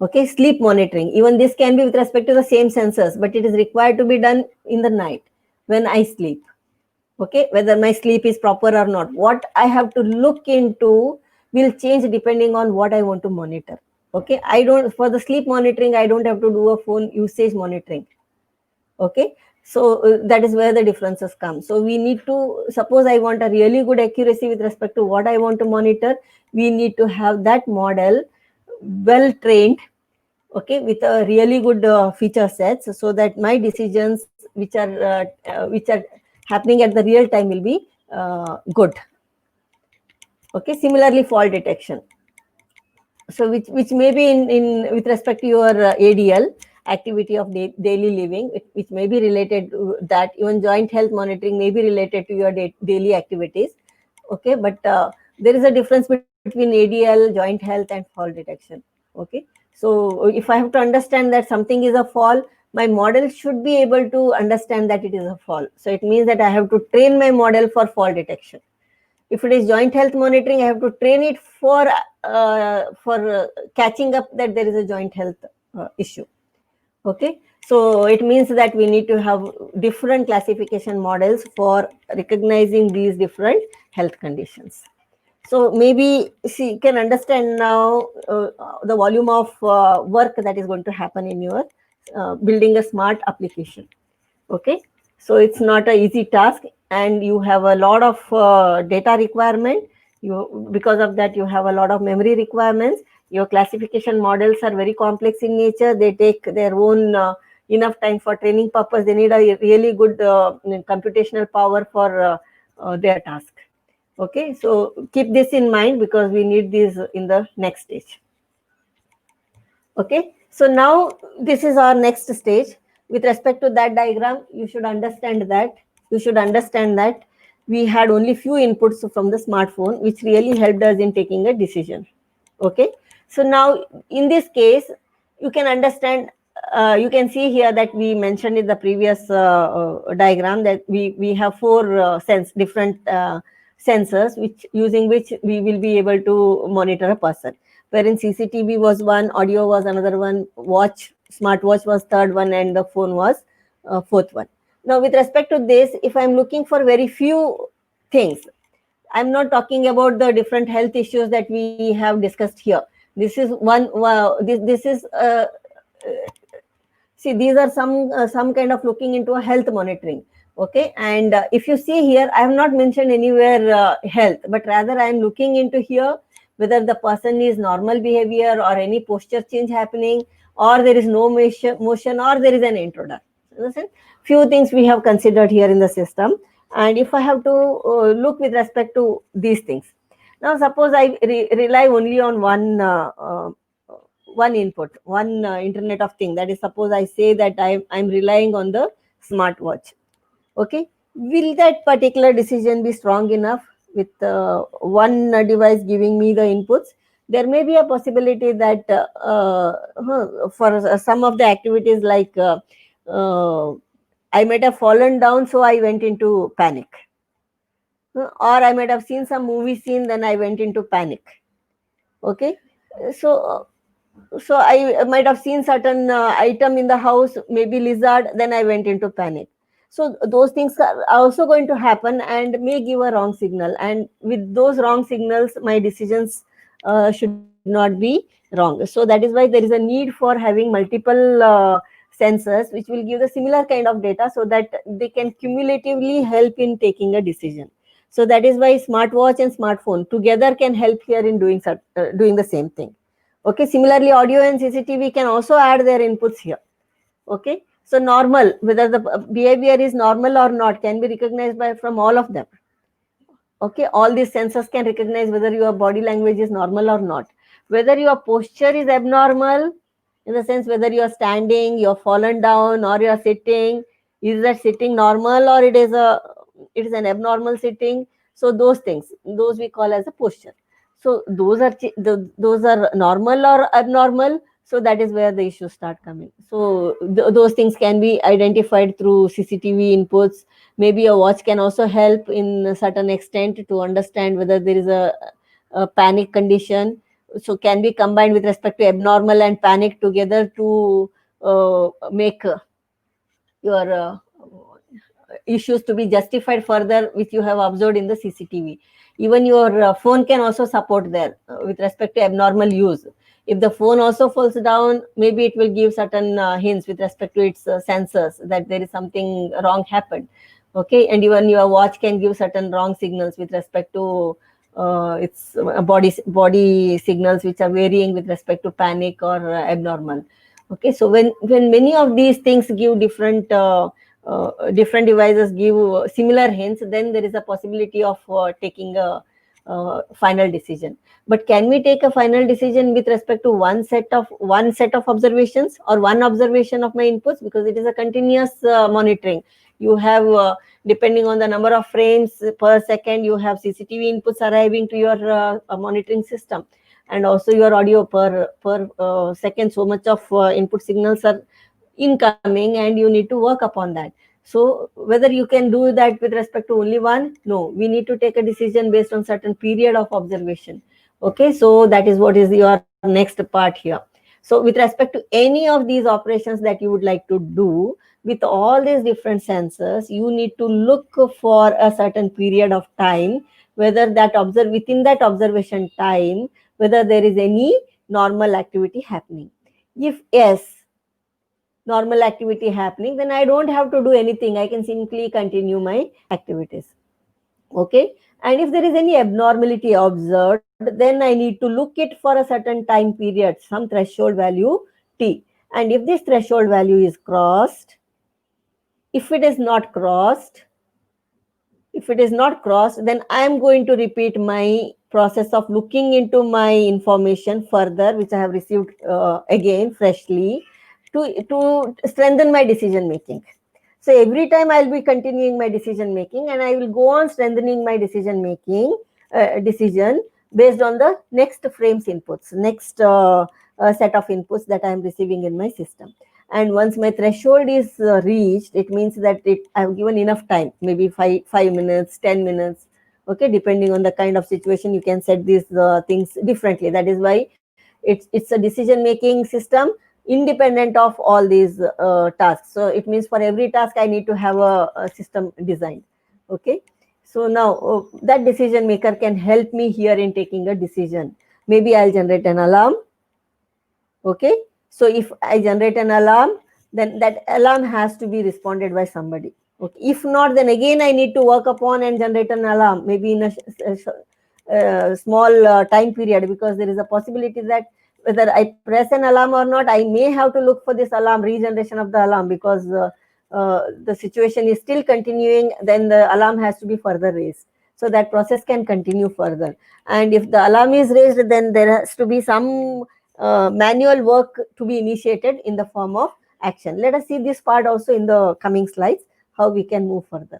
Okay, sleep monitoring, even this can be with respect to the same sensors, but it is required to be done in the night when I sleep. Okay, whether my sleep is proper or not, what I have to look into will change depending on what I want to monitor. Okay, I don't, for the sleep monitoring, I don't have to do a phone usage monitoring. Okay, so that is where the differences come. So we need to, suppose I want a really good accuracy with respect to what I want to monitor, we need to have that model well trained, okay, with a really good feature sets, so that my decisions which are happening at the real time will be good. Okay, similarly fault detection, so which may be in with respect to your ADL, activity of daily living, which may be related to that. Even joint health monitoring may be related to your daily activities. Okay, but there is a difference between ADL, joint health, and fall detection. Okay, so if I have to understand that something is a fall, my model should be able to understand that it is a fall. So it means that I have to train my model for fall detection. If it is joint health monitoring, I have to train it for catching up that there is a joint health issue. Okay, so it means that we need to have different classification models for recognizing these different health conditions. So maybe you can understand now the volume of work that is going to happen in your building a smart application. Okay, so it's not an easy task, and you have a lot of data requirement. Because of that, you have a lot of memory requirements. Your classification models are very complex in nature. They take their own enough time for training purpose. They need a really good computational power for their task. Okay, so keep this in mind, because we need this in the next stage. Okay, so now this is our next stage. With respect to that diagram, you should understand that we had only few inputs from the smartphone, which really helped us in taking a decision. Okay, so now in this case, you can understand, you can see here that we mentioned in the previous diagram that we have four different sensors, using which we will be able to monitor a person. Wherein CCTV was one, audio was another one, smartwatch was third one, and the phone was fourth one. Now, with respect to this, if I'm looking for very few things, I'm not talking about the different health issues that we have discussed here. This is one. This is see, these are some kind of looking into a health monitoring. Okay, and if you see here, I have not mentioned anywhere health, but rather I am looking into here whether the person is normal behavior or any posture change happening, or there is no motion, or there is an introduction. Understand? Few things we have considered here in the system. And if I have to look with respect to these things, now suppose I rely only on one input, one Internet of Things. That is, suppose I say that I'm relying on the smartwatch. Okay, will that particular decision be strong enough with one device giving me the inputs? There may be a possibility that for some of the activities, like I might have fallen down, so I went into panic. Or I might have seen some movie scene, then I went into panic. Okay, so I might have seen certain item in the house, maybe lizard, then I went into panic. So those things are also going to happen and may give a wrong signal. And with those wrong signals, my decisions should not be wrong. So that is why there is a need for having multiple sensors, which will give the similar kind of data, so that they can cumulatively help in taking a decision. So that is why smartwatch and smartphone together can help here in doing the same thing. Okay, similarly, audio and CCTV can also add their inputs here. Okay, so normal, whether the behavior is normal or not, can be recognized by from all of them. Okay, all these sensors can recognize whether your body language is normal or not, whether your posture is abnormal, in the sense whether you are standing, you are fallen down, or you are sitting. Is that sitting normal, or it is an abnormal sitting? So those things, those we call as a posture. So those are normal or abnormal. So that is where the issues start coming. So those things can be identified through CCTV inputs. Maybe a watch can also help in a certain extent to understand whether there is a panic condition. So can be combined with respect to abnormal and panic together to make your issues to be justified further, which you have observed in the CCTV. Even your phone can also support there with respect to abnormal use. If the phone also falls down, maybe it will give certain hints with respect to its sensors that there is something wrong happened. Okay, and even your watch can give certain wrong signals with respect to its body signals, which are varying with respect to panic or abnormal. Okay, so when many of these things give different different devices give similar hints, then there is a possibility of taking a final decision. But can we take a final decision with respect to one set of observations or one observation of my inputs? Because it is a continuous monitoring. You have depending on the number of frames per second, you have CCTV inputs arriving to your monitoring system, and also your audio per second. So much of input signals are incoming, and you need to work upon that. So whether you can do that with respect to only one, no, we need to take a decision based on certain period of observation. Okay, so that is what is your next part here. So with respect to any of these operations that you would like to do with all these different sensors, you need to look for a certain period of time, whether that within that observation time, whether there is any normal activity happening. If yes, normal activity happening, then I don't have to do anything. I can simply continue my activities. Okay. And if there is any abnormality observed, then I need to look it for a certain time period, some threshold value T. And if this threshold value is crossed, if it is not crossed, then I am going to repeat my process of looking into my information further, which I have received again freshly, to strengthen my decision making. So every time I'll be continuing my decision making, and I will go on strengthening my decision making decision based on the next frames inputs, next set of inputs that I am receiving in my system. And once my threshold is reached, it means that I have given enough time, maybe 5 minutes, 10 minutes. Okay, depending on the kind of situation, you can set these things differently. That is why it's a decision making system independent of all these tasks. So it means for every task I need to have a system designed. Okay, so now that decision maker can help me here in taking a decision. Maybe I'll generate an alarm. Okay, so if I generate an alarm, then that alarm has to be responded by somebody. Okay, if not, then again I need to work upon and generate an alarm, maybe in a small time period, because there is a possibility that whether I press an alarm or not, I may have to look for this alarm, regeneration of the alarm, because the situation is still continuing, then the alarm has to be further raised. So that process can continue further. And if the alarm is raised, then there has to be some manual work to be initiated in the form of action. Let us see this part also in the coming slides, how we can move further.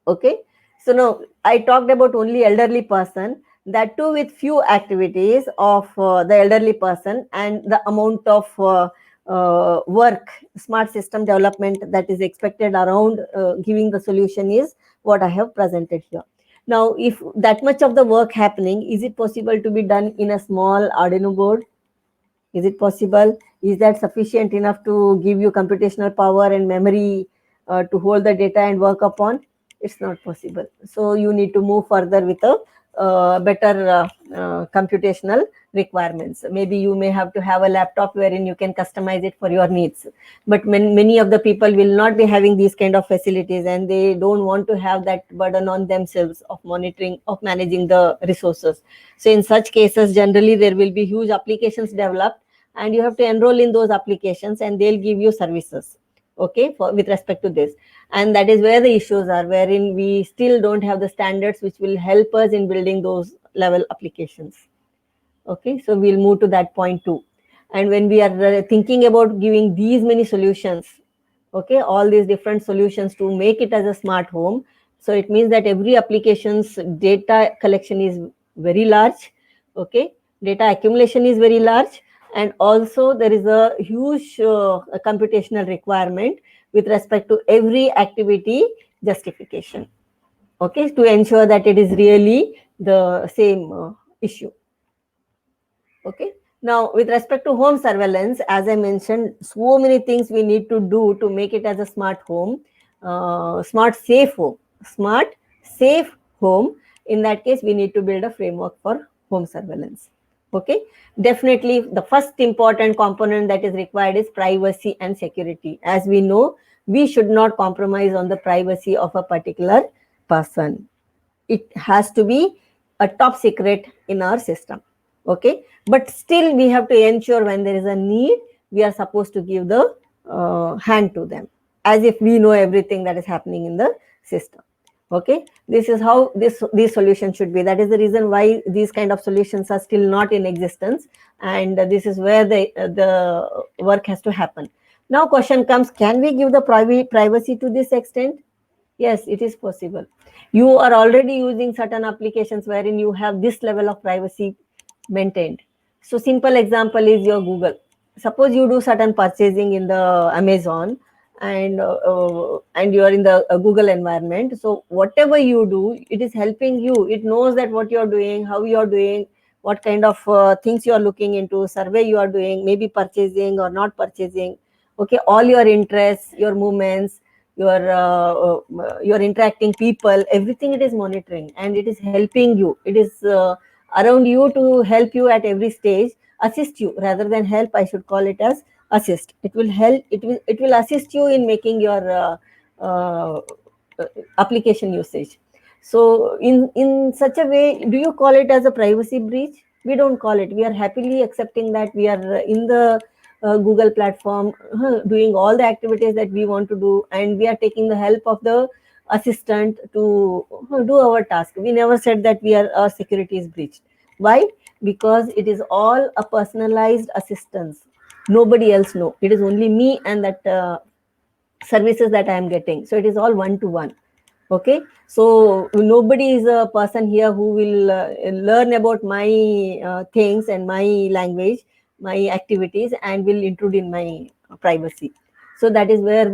Okay, so now I talked about only elderly person, that too with few activities of the elderly person, and the amount of work, smart system development that is expected around giving the solution is what I have presented here. Now, if that much of the work happening, is it possible to be done in a small Arduino board? Is it possible? Is that sufficient enough to give you computational power and memory to hold the data and work upon? It's not possible. So you need to move further with a better computational requirements. Maybe you may have to have a laptop wherein you can customize it for your needs, but many of the people will not be having these kind of facilities, and they don't want to have that burden on themselves of monitoring, of managing the resources. So in such cases, generally there will be huge applications developed, and you have to enroll in those applications, and they'll give you services, okay, with respect to this. And that is where the issues are, wherein we still don't have the standards which will help us in building those level applications. Okay, so we'll move to that point too. And when we are thinking about giving these many solutions, okay, all these different solutions to make it as a smart home, so it means that every application's data collection is very large, okay, data accumulation is very large, and also there is a huge computational requirement with respect to every activity justification, okay, to ensure that it is really the same issue. Okay. Now, with respect to home surveillance, as I mentioned, so many things we need to do to make it as a smart home, smart safe home, smart safe home. In that case, we need to build a framework for home surveillance. Okay. Definitely, the first important component that is required is privacy and security. As we know, we should not compromise on the privacy of a particular person. It has to be a top secret in our system. Okay, but still we have to ensure when there is a need, we are supposed to give the hand to them as if we know everything that is happening in the system. Okay, this is how these solutions should be. That is the reason why these kind of solutions are still not in existence, and this is where the work has to happen. Now question comes, can we give the privacy to this extent? Yes, it is possible. You are already using certain applications wherein you have this level of privacy maintained. So simple example is your Google. Suppose you do certain purchasing in the Amazon, and you are in the Google environment. So whatever you do, it is helping you. It knows that what you are doing, how you are doing, what kind of things you are looking into, survey you are doing, maybe purchasing or not purchasing. Okay, all your interests, your movements, your interacting people, everything it is monitoring, and it is helping you. It is around you to help you at every stage, assist you rather than help. I should call it as assist. It will help. It will assist you in making your application usage. So in such a way, do you call it as a privacy breach? We don't call it. We are happily accepting that we are in the Google platform doing all the activities that we want to do, and we are taking the help of the assistant to do our task. We never said that our security is breached. Why? Because it is all a personalized assistance. Nobody else know. It is only me and that services that I am getting. So it is all one-to-one. Okay, so nobody is a person here who will learn about my things and my language, my activities, and will intrude in my privacy. So that is where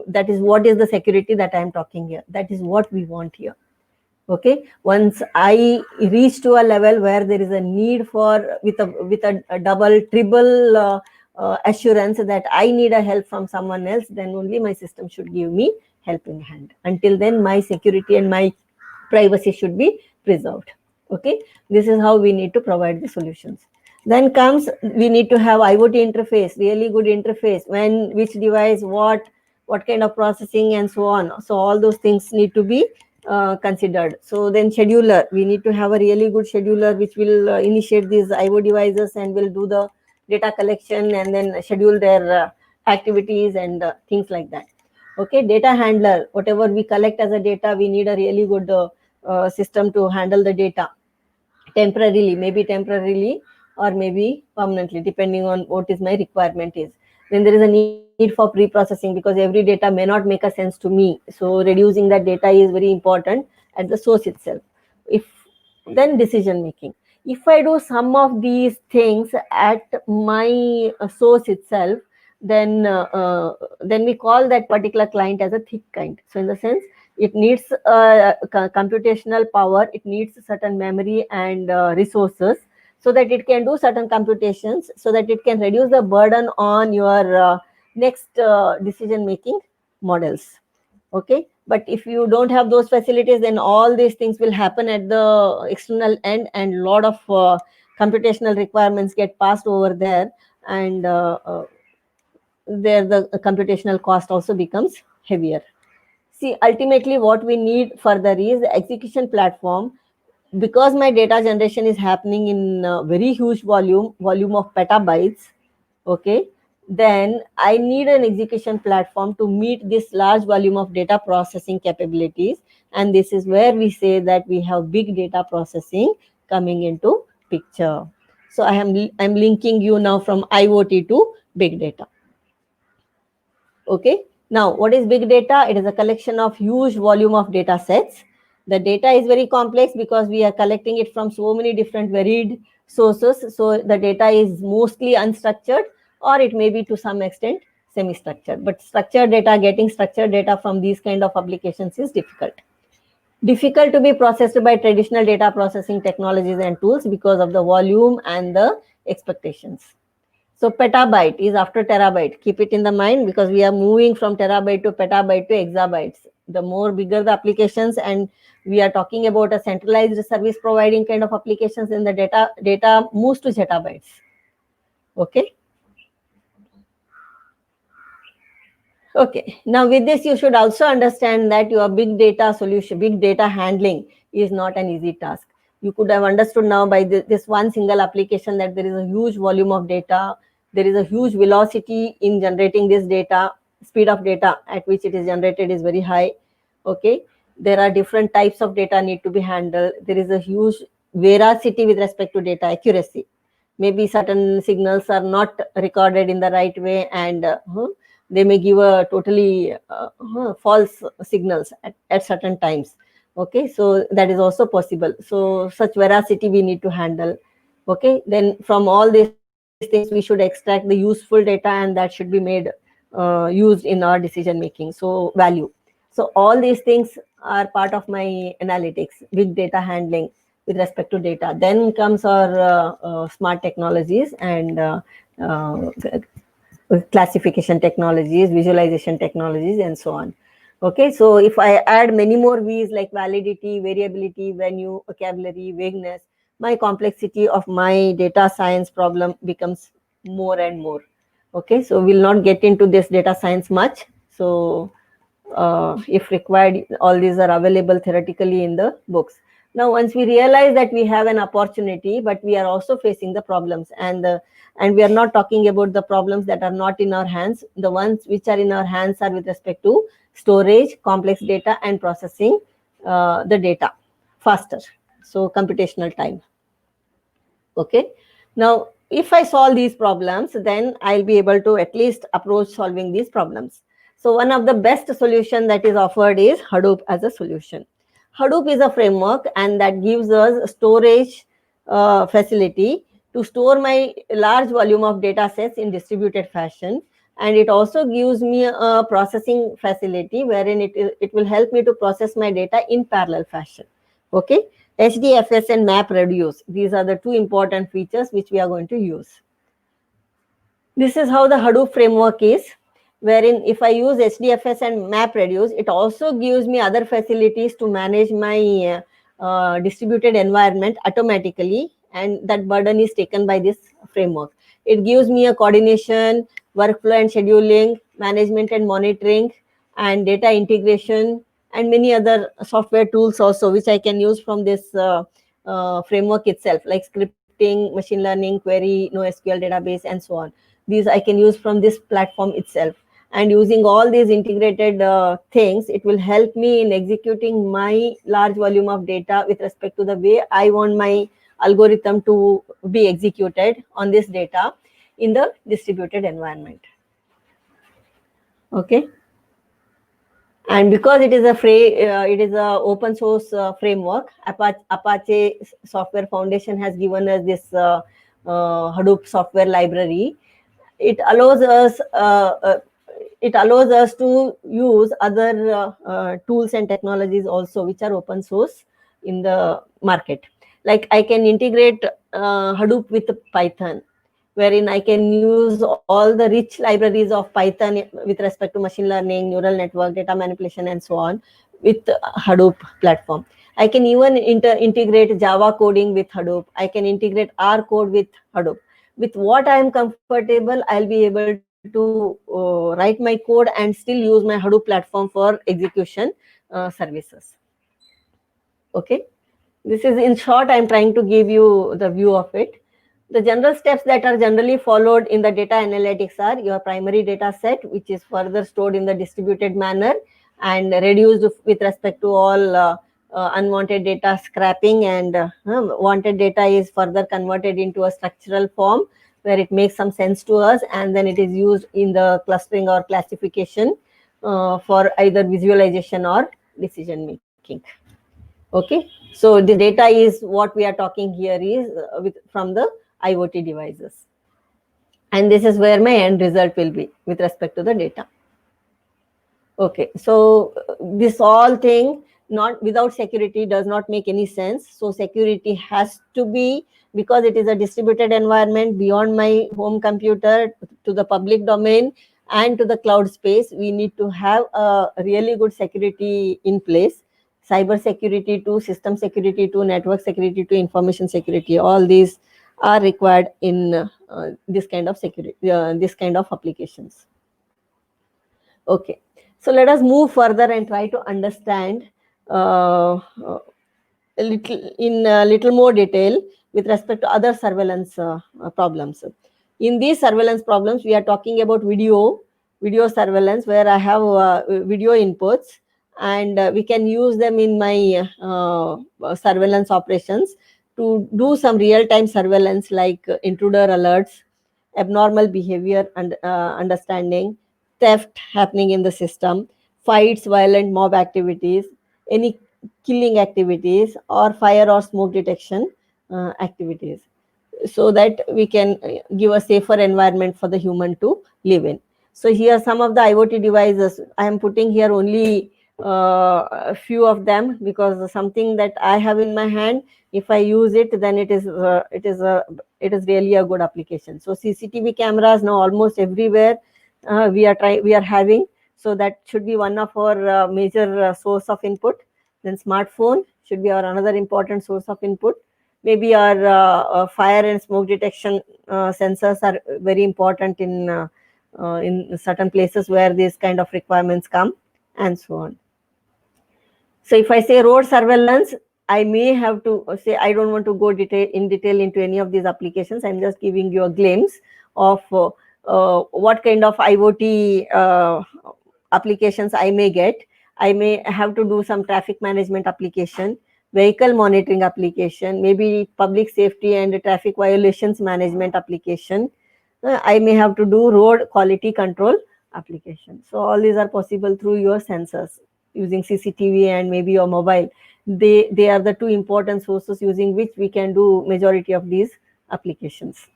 that is what is the security that I am talking here. That is what we want here. Okay, once I reach to a level where there is a need for with a double, triple assurance that I need a help from someone else, then only my system should give me helping hand. Until then, my security and my privacy should be preserved. Okay, this is how we need to provide the solutions. Then comes, we need to have IoT interface, really good interface, when which device, what kind of processing and so on. So all those things need to be considered. So then scheduler, we need to have a really good scheduler which will initiate these IO devices and will do the data collection and then schedule their activities and things like that. Okay, data handler, whatever we collect as a data, we need a really good system to handle the data temporarily, maybe or maybe permanently, depending on what is my requirement is. Then there is a need for pre-processing because every data may not make a sense to me. So reducing that data is very important at the source itself. Then decision making. If I do some of these things at my source itself, then we call that particular client as a thick client. So in the sense, it needs computational power, it needs certain memory and resources, so that it can do certain computations, so that it can reduce the burden on your next decision making models. Okay, but if you don't have those facilities, then all these things will happen at the external end, and lot of computational requirements get passed over there, and there the computational cost also becomes heavier. See, ultimately what we need further is the execution platform. Because my data generation is happening in very huge volume of petabytes, okay, then I need an execution platform to meet this large volume of data processing capabilities. And this is where we say that we have big data processing coming into picture. So I'm linking you now from IoT to big data. Okay, now what is big data? It is a collection of huge volume of data sets. The data is very complex because we are collecting it from so many different varied sources. So the data is mostly unstructured, or it may be to some extent semi-structured. But structured data, getting structured data from these kind of applications is difficult. Difficult to be processed by traditional data processing technologies and tools because of the volume and the expectations. So petabyte is after terabyte. Keep it in the mind, because we are moving from terabyte to petabyte to exabytes. The more bigger the applications, and we are talking about a centralized service providing kind of applications, in the data moves to zettabytes. Okay. Okay. Now with this, you should also understand that your big data solution, big data handling is not an easy task. You could have understood now by this one single application that there is a huge volume of data. There is a huge velocity in generating this data. Speed of data at which it is generated is very high. Okay. There are different types of data need to be handled. There is a huge veracity with respect to data accuracy. Maybe certain signals are not recorded in the right way, and they may give a totally false signals at certain times. Okay, so that is also possible. So such veracity we need to handle. Okay, then from all these things we should extract the useful data, and that should be made used in our decision making. So value. So all these things are part of my analytics, big data handling with respect to data. Then comes our smart technologies and classification technologies, visualization technologies, and so on. Okay, so if I add many more V's like validity, variability, venue, vocabulary, vagueness, my complexity of my data science problem becomes more and more. Okay, so we'll not get into this data science much. So if required, all these are available theoretically in the books. Now, once we realize that we have an opportunity, but we are also facing the problems, and we are not talking about the problems that are not in our hands. The ones which are in our hands are with respect to storage, complex data, and processing the data faster. So computational time. Okay. Now, if I solve these problems, then I'll be able to at least approach solving these problems. So one of the best solution that is offered is Hadoop as a solution. Hadoop is a framework, and that gives us storage facility to store my large volume of data sets in distributed fashion. And it also gives me a processing facility wherein it will help me to process my data in parallel fashion. Okay. HDFS and MapReduce. These are the two important features which we are going to use. This is how the Hadoop framework is, wherein if I use HDFS and MapReduce, it also gives me other facilities to manage my distributed environment automatically, and that burden is taken by this framework. It gives me a coordination, workflow and scheduling, management and monitoring, and data integration, and many other software tools also, which I can use from this framework itself, like scripting, machine learning, query, NoSQL database, and so on. These I can use from this platform itself. And using all these integrated things, it will help me in executing my large volume of data with respect to the way I want my algorithm to be executed on this data in the distributed environment. Okay. And because it is a open source framework, Apache Software Foundation has given us this Hadoop software library. It allows us to use other tools and technologies also, which are open source in the market. Like I can integrate Hadoop with Python, wherein I can use all the rich libraries of Python with respect to machine learning, neural network, data manipulation, and so on with Hadoop platform. I can even integrate Java coding with Hadoop. I can integrate R code with Hadoop. With what I am comfortable, I'll be able to write my code and still use my Hadoop platform for execution services. Okay. This is in short, I'm trying to give you the view of it. The general steps that are generally followed in the data analytics are your primary data set, which is further stored in the distributed manner and reduced with respect to all unwanted data scrapping, and wanted data is further converted into a structural form where it makes some sense to us, and then it is used in the clustering or classification for either visualization or decision making. Okay, so the data is what we are talking here is from the IoT devices, and this is where my end result will be with respect to the data. Okay, so this all thing not without security does not make any sense. So security has to be, because it is a distributed environment beyond my home computer to the public domain and to the cloud space, we need to have a really good security in place. Cyber security to system security to network security to information security, all these are required in this kind of security, this kind of applications. Okay, so let us move further and try to understand a little more detail with respect to other surveillance problems. In these surveillance problems, we are talking about video surveillance, where I have video inputs, and we can use them in my surveillance operations to do some real-time surveillance like intruder alerts, abnormal behavior and understanding, theft happening in the system, fights, violent mob activities, any killing activities, or fire or smoke detection activities, so that we can give a safer environment for the human to live in. So here some of the IoT devices, I am putting here only a few of them, because something that I have in my hand, if I use it, then it is really a good application. So CCTV cameras now almost everywhere we are having, so that should be one of our major source of input. Then smartphone should be our another important source of input. Maybe our fire and smoke detection sensors are very important in certain places where these kind of requirements come, and so on. So if I say road surveillance, I may have to say, I don't want to go in detail into any of these applications. I'm just giving you a glimpse of what kind of IoT applications I may get. I may have to do some traffic management application, vehicle monitoring application, maybe public safety and traffic violations management application. I may have to do road quality control application. So all these are possible through your sensors using CCTV and maybe your mobile. They are the two important sources using which we can do majority of these applications.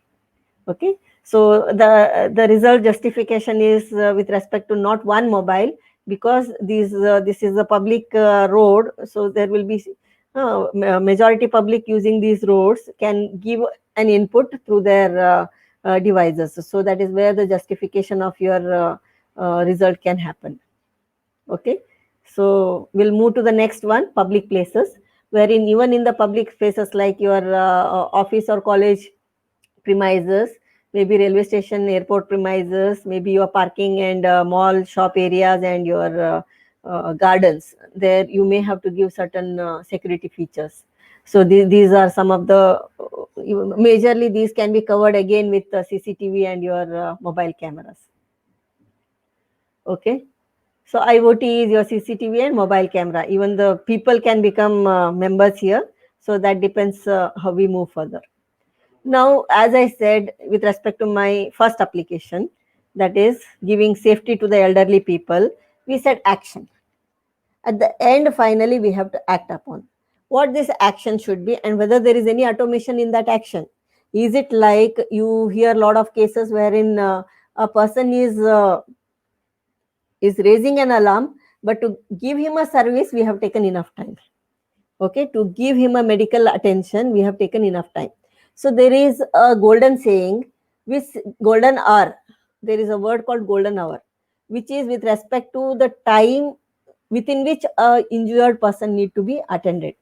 Okay, so the result justification is with respect to not one mobile, because this is a public road, so there will be majority public using these roads can give an input through their devices. So that is where the justification of your result can happen. Okay, so we'll move to the next one, public places, wherein even in the public spaces like your office or college premises, maybe railway station, airport premises, maybe your parking and mall shop areas and your gardens, there you may have to give certain security features. So these are some of the majorly these can be covered again with CCTV and your mobile cameras. Okay, so IoT is your CCTV and mobile camera. Even the people can become members here, so that depends how we move further. Now, as I said, with respect to my first application, that is giving safety to the elderly people, we said action. At the end, finally, we have to act upon what this action should be and whether there is any automation in that action. Is it like you hear a lot of cases wherein a person is raising an alarm, but to give him a service, we have taken enough time. Okay, to give him a medical attention, we have taken enough time. So there is a golden saying, with golden hour, there is a word called golden hour, which is with respect to the time within which a injured person need to be attended.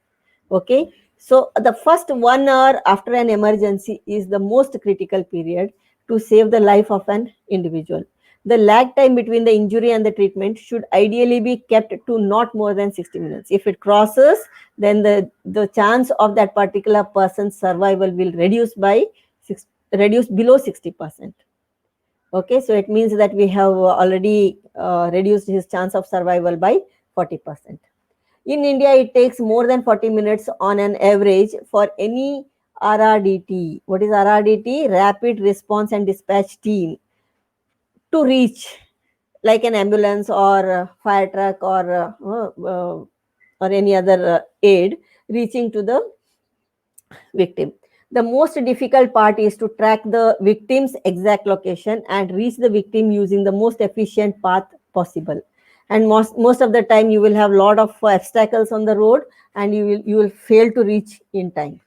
Okay, so the first 1 hour after an emergency is the most critical period to save the life of an individual. The lag time between the injury and the treatment should ideally be kept to not more than 60 minutes. If it crosses, then the chance of that particular person's survival will reduce below 60%. Okay, so it means that we have already reduced his chance of survival by 40%. In India, it takes more than 40 minutes on an average for any RRDT. What is RRDT? Rapid Response and Dispatch Team to reach, like an ambulance or a fire truck or any other aid reaching to the victim. The most difficult part is to track the victim's exact location and reach the victim using the most efficient path possible. And most of the time you will have a lot of obstacles on the road, and you will fail to reach in time.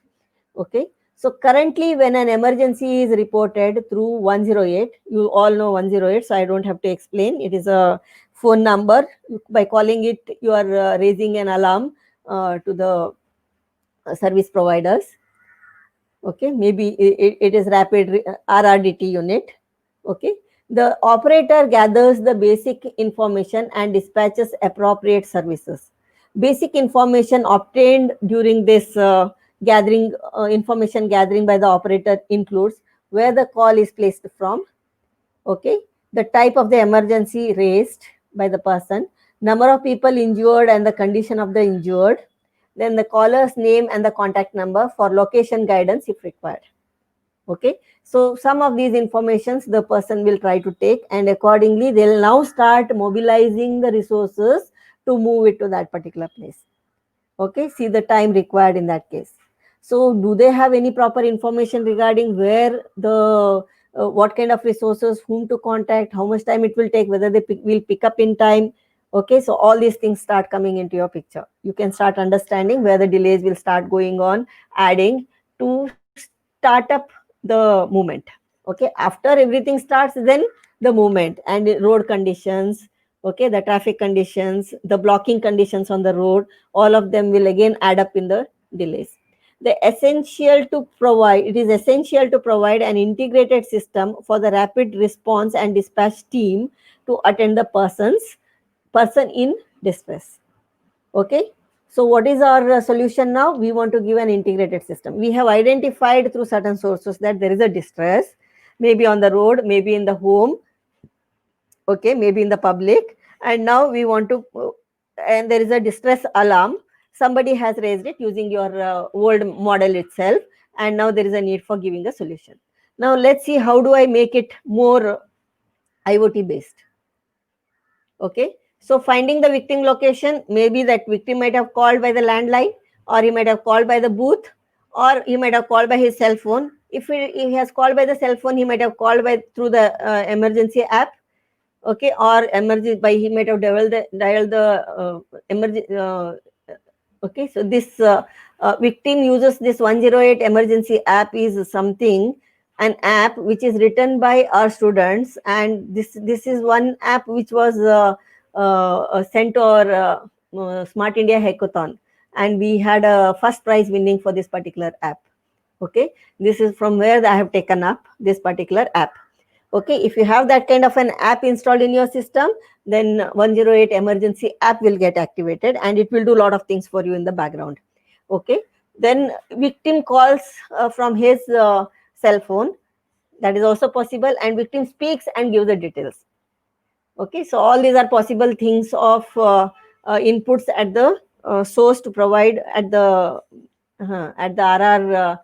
Okay, so currently when an emergency is reported through 108, you all know 108, so I don't have to explain. It is a phone number. By calling it, you are raising an alarm to the service providers. Okay, maybe it is rapid RRDT unit. Okay, the operator gathers the basic information and dispatches appropriate services. Basic information obtained during this information gathering by the operator includes where the call is placed from, okay, the type of the emergency raised by the person, number of people injured and the condition of the injured, then the caller's name and the contact number for location guidance if required. Okay, so some of these informations the person will try to take, and accordingly they'll now start mobilizing the resources to move it to that particular place. Okay, see the time required in that case. So do they have any proper information regarding where the what kind of resources, whom to contact, how much time it will take, whether they will pick up in time? Okay, so all these things start coming into your picture. You can start understanding where the delays will start going on, adding to start up the movement. Okay, after everything starts, then the movement and road conditions, okay, the traffic conditions, the blocking conditions on the road, all of them will again add up in the delays. It is essential to provide an integrated system for the rapid response and dispatch team to attend the person in distress. Okay, so what is our solution now? We want to give an integrated system. We have identified through certain sources that there is a distress, maybe on the road, maybe in the home, okay, maybe in the public, and now we want to and there is a distress alarm. Somebody has raised it using your old model itself, and now there is a need for giving a solution. Now let's see, how do I make it more IoT based? Okay, so finding the victim location, maybe that victim might have called by the landline, or he might have called by the booth, or he might have called by his cell phone. If he has called by the cell phone, he might have called through the emergency app. Okay, or he might have dialed the emergency. Okay, so this victim uses this 108 emergency app is an app which is written by our students, and this is one app which was sent to our Smart India Hackathon, and we had a first prize winning for this particular app. Okay, this is from where I have taken up this particular app. Okay, if you have that kind of an app installed in your system, then 108 emergency app will get activated, and it will do a lot of things for you in the background. Okay, then victim calls from his cell phone, that is also possible, and victim speaks and gives the details. Okay, so all these are possible things of inputs at the source to provide at the RR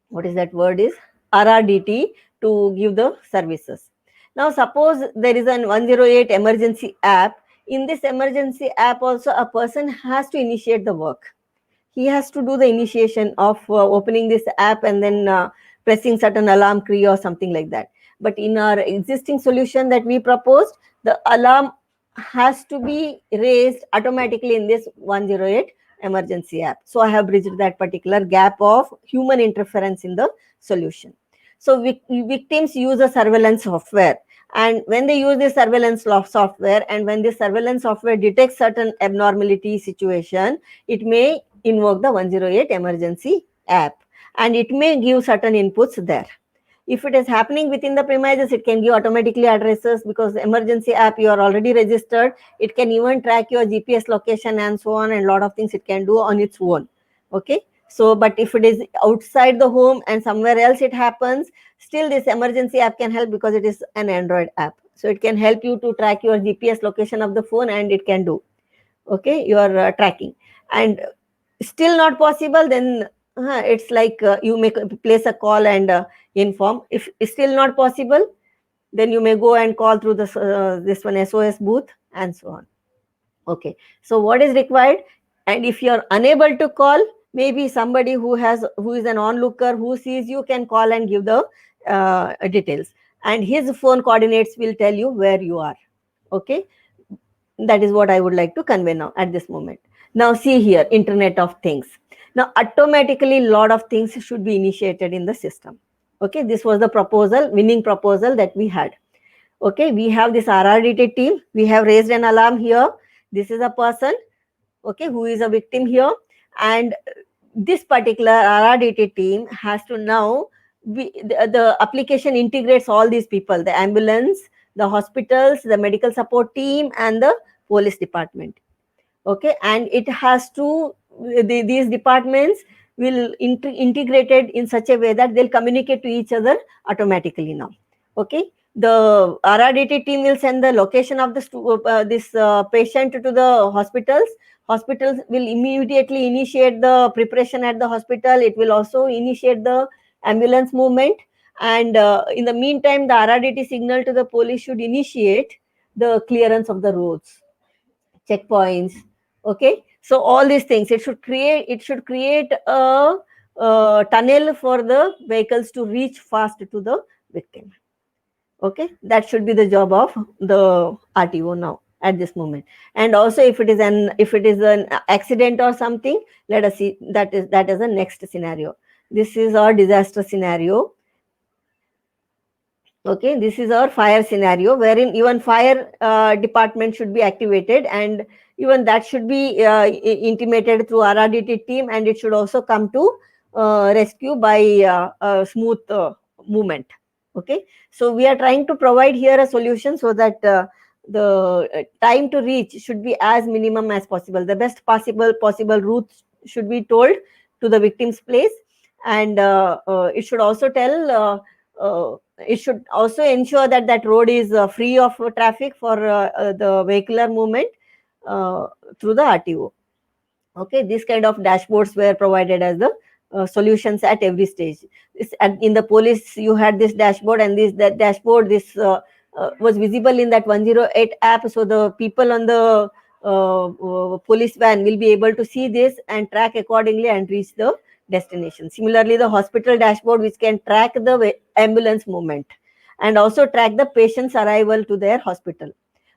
what is that word is RRDT to give the services. Now suppose there is an 108 emergency app. In this emergency app also, a person has to initiate the work. He has to do the initiation of opening this app and then pressing certain alarm key or something like that. But in our existing solution that we proposed, the alarm has to be raised automatically in this 108 emergency app. So I have bridged that particular gap of human interference in the solution. So victims use a surveillance software, and when they use the surveillance software, and when the surveillance software detects certain abnormality situation, it may invoke the 108 emergency app, and it may give certain inputs there. If it is happening within the premises, it can give automatically addresses, because the emergency app you are already registered. It can even track your GPS location and so on, and a lot of things it can do on its own. Okay. So, but if it is outside the home and somewhere else it happens, still this emergency app can help, because it is an Android app. So it can help you to track your GPS location of the phone, and it can do, okay, your tracking. And still not possible, then it's like you may place a call and inform. If it's still not possible, then you may go and call through this one SOS booth and so on. Okay, so what is required? And if you are unable to call, maybe somebody who is an onlooker who sees you can call and give the details, and his phone coordinates will tell you where you are. Okay, that is what I would like to convey now at this moment. Now see here, Internet of Things. Now automatically a lot of things should be initiated in the system. Okay, this was the proposal, winning proposal that we had. Okay, we have this RRDT team. We have raised an alarm here. This is a person, okay, who is a victim here, and this particular RRDT team has to now the application integrates all these people: the ambulance, the hospitals, the medical support team, and the police department. Okay, and it has to these departments will integrated in such a way that they'll communicate to each other automatically now. Okay, the RRDT team will send the location of the patient to the hospitals. Hospitals will immediately initiate the preparation at the hospital. It will also initiate the ambulance movement, and in the meantime the RRDT signal to the police should initiate the clearance of the roads, checkpoints. Okay, so all these things, it should create a tunnel for the vehicles to reach fast to the victim. Okay, that should be the job of the RTO now at this moment. And also if it is an accident or something, let us see, that is the next scenario. This is our disaster scenario. Okay, this is our fire scenario, wherein even fire department should be activated, and even that should be intimated through RRDT team, and it should also come to rescue by a smooth movement. Okay, so we are trying to provide here a solution so that the time to reach should be as minimum as possible. The best possible routes should be told to the victim's place, and it should also tell it should also ensure that that road is free of traffic for the vehicular movement through the RTO. Okay, this kind of dashboards were provided as the solutions at every stage. In the police, you had this dashboard, and that dashboard was visible in that 108 app. So the people on the police van will be able to see this and track accordingly and reach the destination. Similarly, the hospital dashboard, which can track the ambulance movement and also track the patient's arrival to their hospital.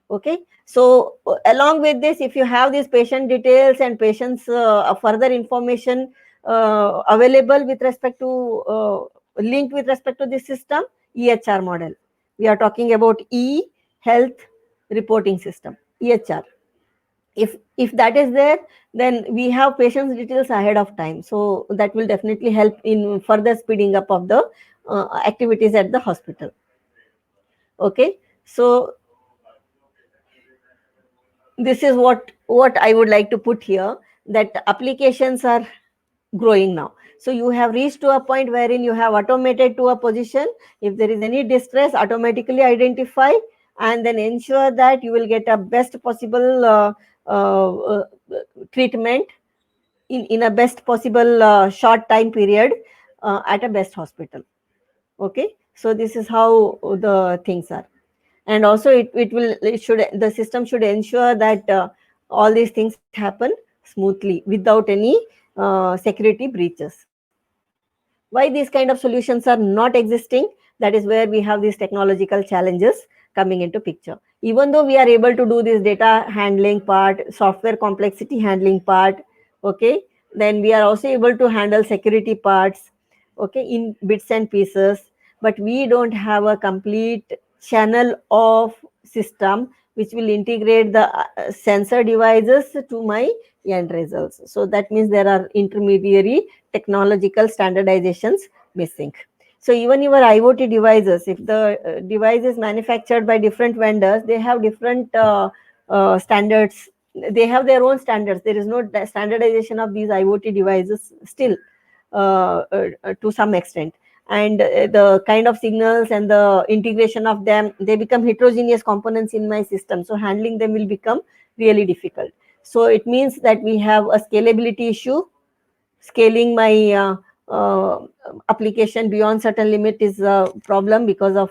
Okay, so along with this, if you have these patient details and patients further information available with respect to linked with respect to this system, EHR model. We are talking about e-health reporting system, EHR. If that is there, then we have patients' details ahead of time. So that will definitely help in further speeding up of the activities at the hospital. Okay, so this is what I would like to put here, that applications are growing now. So you have reached to a point wherein you have automated to a position. If there is any distress, automatically identify and then ensure that you will get a best possible treatment in a best possible short time period at a best hospital. Okay, so this is how the things are. And also the system should ensure that all these things happen smoothly without any security breaches. Why these kind of solutions are not existing? That is where we have these technological challenges coming into picture. Even though we are able to do this data handling part, software complexity handling part, okay, then we are also able to handle security parts, okay, in bits and pieces, but we don't have a complete channel of system which will integrate the sensor devices to my end results. So that means there are intermediary technological standardizations missing. So even your IoT devices, if the device is manufactured by different vendors, they have different standards. They have their own standards. There is no standardization of these IoT devices still to some extent. And the kind of signals and the integration of them, they become heterogeneous components in my system. So handling them will become really difficult. So it means that we have a scalability issue. Scaling my application beyond certain limit is a problem because of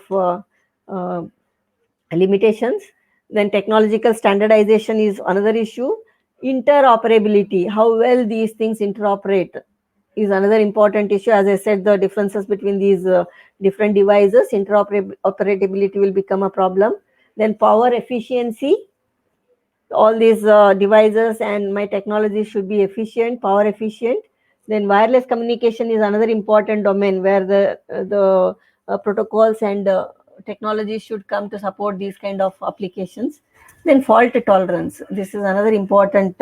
limitations. Then technological standardization is another issue. Interoperability, how well these things interoperate, is another important issue. As I said, the differences between these different devices, interoperability will become a problem. Then power efficiency, all these devices and my technology should be efficient, power efficient. Then wireless communication is another important domain where the protocols and technology should come to support these kind of applications. Then fault tolerance, this is another important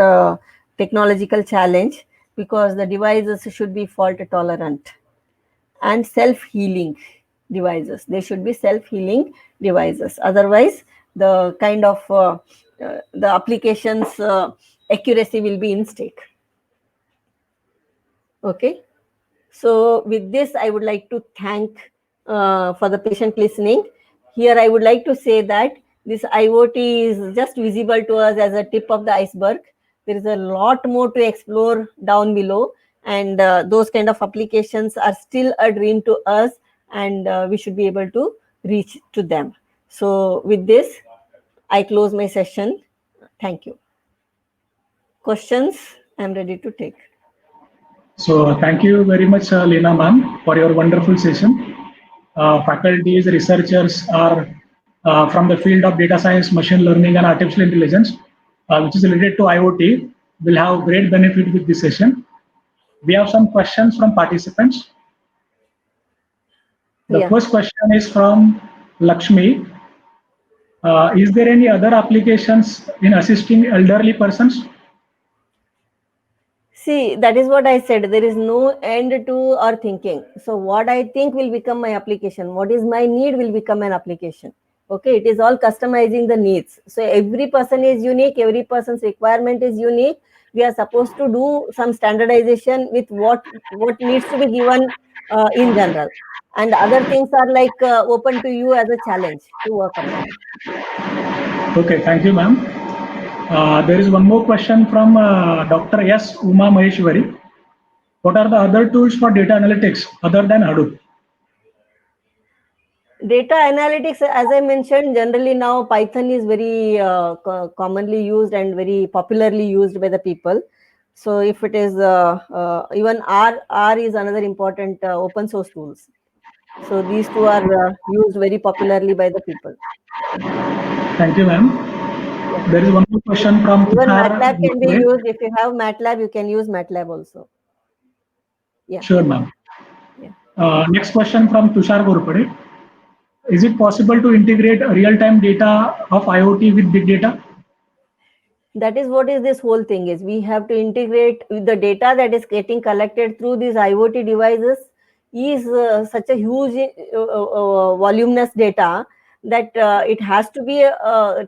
technological challenge, because the devices should be fault tolerant. And self-healing devices, they should be self-healing devices, otherwise the kind of the applications accuracy will be in stake. Okay, so with this I would like to thank for the patient listening. Here I would like to say that this IoT is just visible to us as a tip of the iceberg. There is a lot more to explore down below, and those kind of applications are still a dream to us, and we should be able to reach to them. So with this I close my session. Thank you. Questions I'm ready to take. So thank you very much, Leena ma'am, for your wonderful session. Faculties, researchers are from the field of data science, machine learning, and artificial intelligence, which is related to IoT, will have great benefit with this session. We have some questions from participants. The first question is from Lakshmi. Is there any other applications in assisting elderly persons? See, that is what I said. There is no end to our thinking. So what I think will become my application. What is my need will become an application. Okay, it is all customizing the needs. So every person is unique. Every person's requirement is unique. We are supposed to do some standardization with what needs to be given in general. And other things are like open to you as a challenge to work upon. Okay, thank you, ma'am. There is one more question from Dr. S. Uma Maheshwari. What are the other tools for data analytics other than Hadoop? Data analytics, as I mentioned, generally now Python is very commonly used and very popularly used by the people. So if it is even R is another important open source tools. So these two are used very popularly by the people. Thank you, ma'am. There is one more question from even MATLAB can be used. If you have MATLAB, you can use MATLAB also. Yeah. Sure, ma'am. Yeah. Next question from Tushar Gorpade. Is it possible to integrate real-time data of IoT with big data? That is what is this whole thing is. We have to integrate with the data that is getting collected through these IoT devices is such a huge voluminous data that it has to be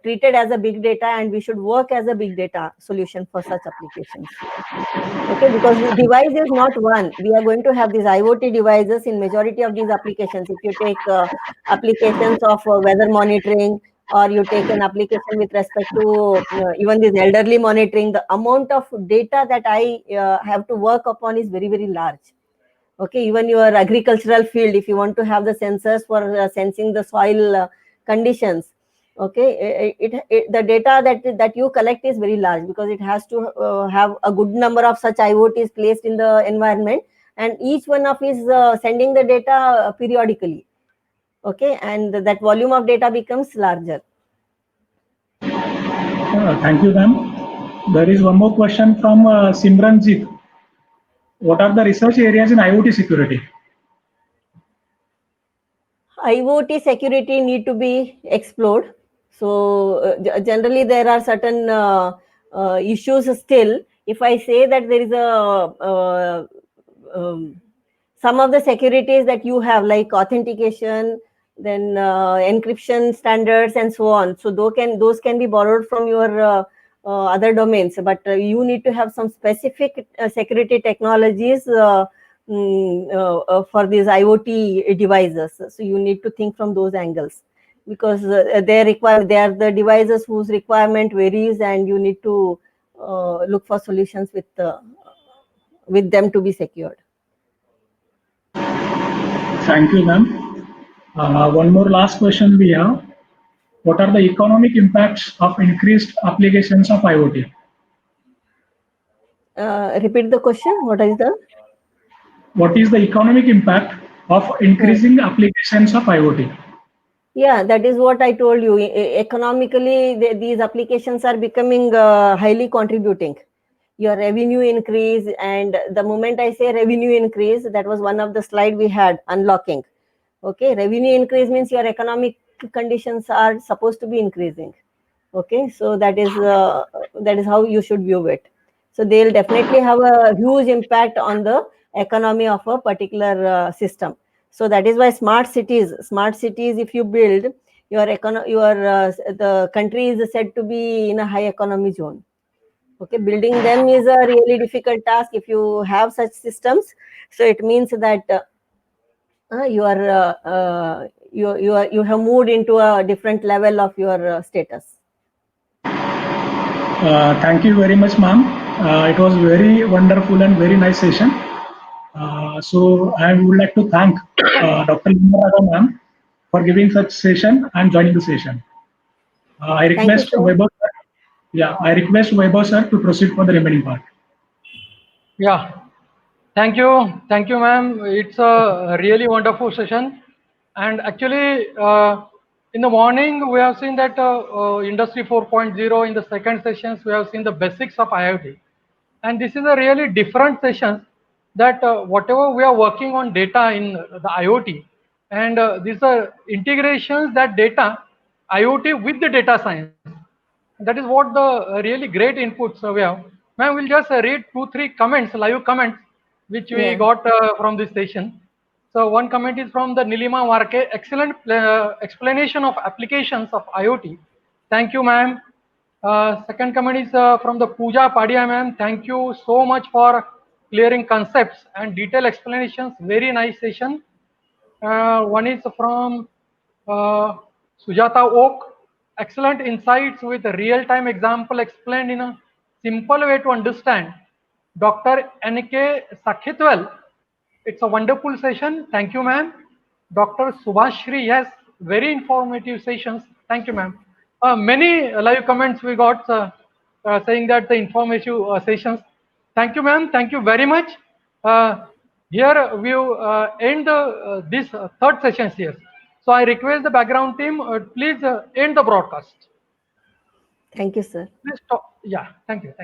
treated as a big data, and we should work as a big data solution for such applications. Okay, because the device is not one. We are going to have these IoT devices in majority of these applications. If you take applications of weather monitoring, or you take an application with respect to even this elderly monitoring, the amount of data that I have to work upon is very, very large. Okay, even your agricultural field, if you want to have the sensors for sensing the soil conditions, okay, the data that you collect is very large, because it has to have a good number of such IoTs placed in the environment, and each one of is sending the data periodically. Okay, and that volume of data becomes larger. Thank you, ma'am. There is one more question from Simranjit. What are the research areas in IoT security? IoT security need to be explored. So generally there are certain issues still. If I say that there is some of the securities that you have, like authentication, then encryption standards and so on, so those can be borrowed from your other domains, but you need to have some specific security technologies for these IoT devices. So you need to think from those angles, because they are the devices whose requirement varies, and you need to look for solutions with them to be secured. Thank you, ma'am. One more last question we have. What are the economic impacts of increased applications of IoT? Repeat the question. What is the economic impact of increasing applications of IoT? Yeah, that is what I told you. Economically, these applications are becoming highly contributing. Your revenue increase, and the moment I say revenue increase, that was one of the slide we had, unlocking. Okay, revenue increase means your economic conditions are supposed to be increasing. Okay, so that is how you should view it. So they'll definitely have a huge impact on the economy of a particular system. So that is why smart cities, if you build, the country is said to be in a high economy zone. Okay, building them is a really difficult task if you have such systems. So it means that you have moved into a different level of your status. Thank you very much, ma'am. It was very wonderful and very nice session. So I would like to thank Dr. Linda ma'am for giving such session and joining the session. I request Weber, I request Weber sir to proceed for the remaining part. Yeah. Thank you, ma'am. It's a really wonderful session. And actually, in the morning, we have seen that Industry 4.0. In the second sessions, we have seen the basics of IoT. And this is a really different session, that whatever we are working on data in the IoT, and these are integrations, that data, IoT with the data science. That is what the really great inputs we have. Ma'am, we'll just read 2-3 comments, live comments, which we got from this session. So one comment is from the Nilima Marke. Excellent explanation of applications of IoT. Thank you, ma'am. Second comment is from the Pooja Padia, ma'am. Thank you so much for clearing concepts and detailed explanations. Very nice session. One is from Sujata Oak. Excellent insights with a real-time example explained in a simple way to understand. Dr. N.K. Sakhitwal. It's a wonderful session. Thank you, ma'am. Dr. Subhashri, yes, very informative sessions. Thank you, ma'am. Many live comments we got saying that the informative sessions. Thank you, ma'am. Thank you very much. Here we end this third session here. So I request the background team, please end the broadcast. Thank you, sir. Please stop. Yeah, thank you.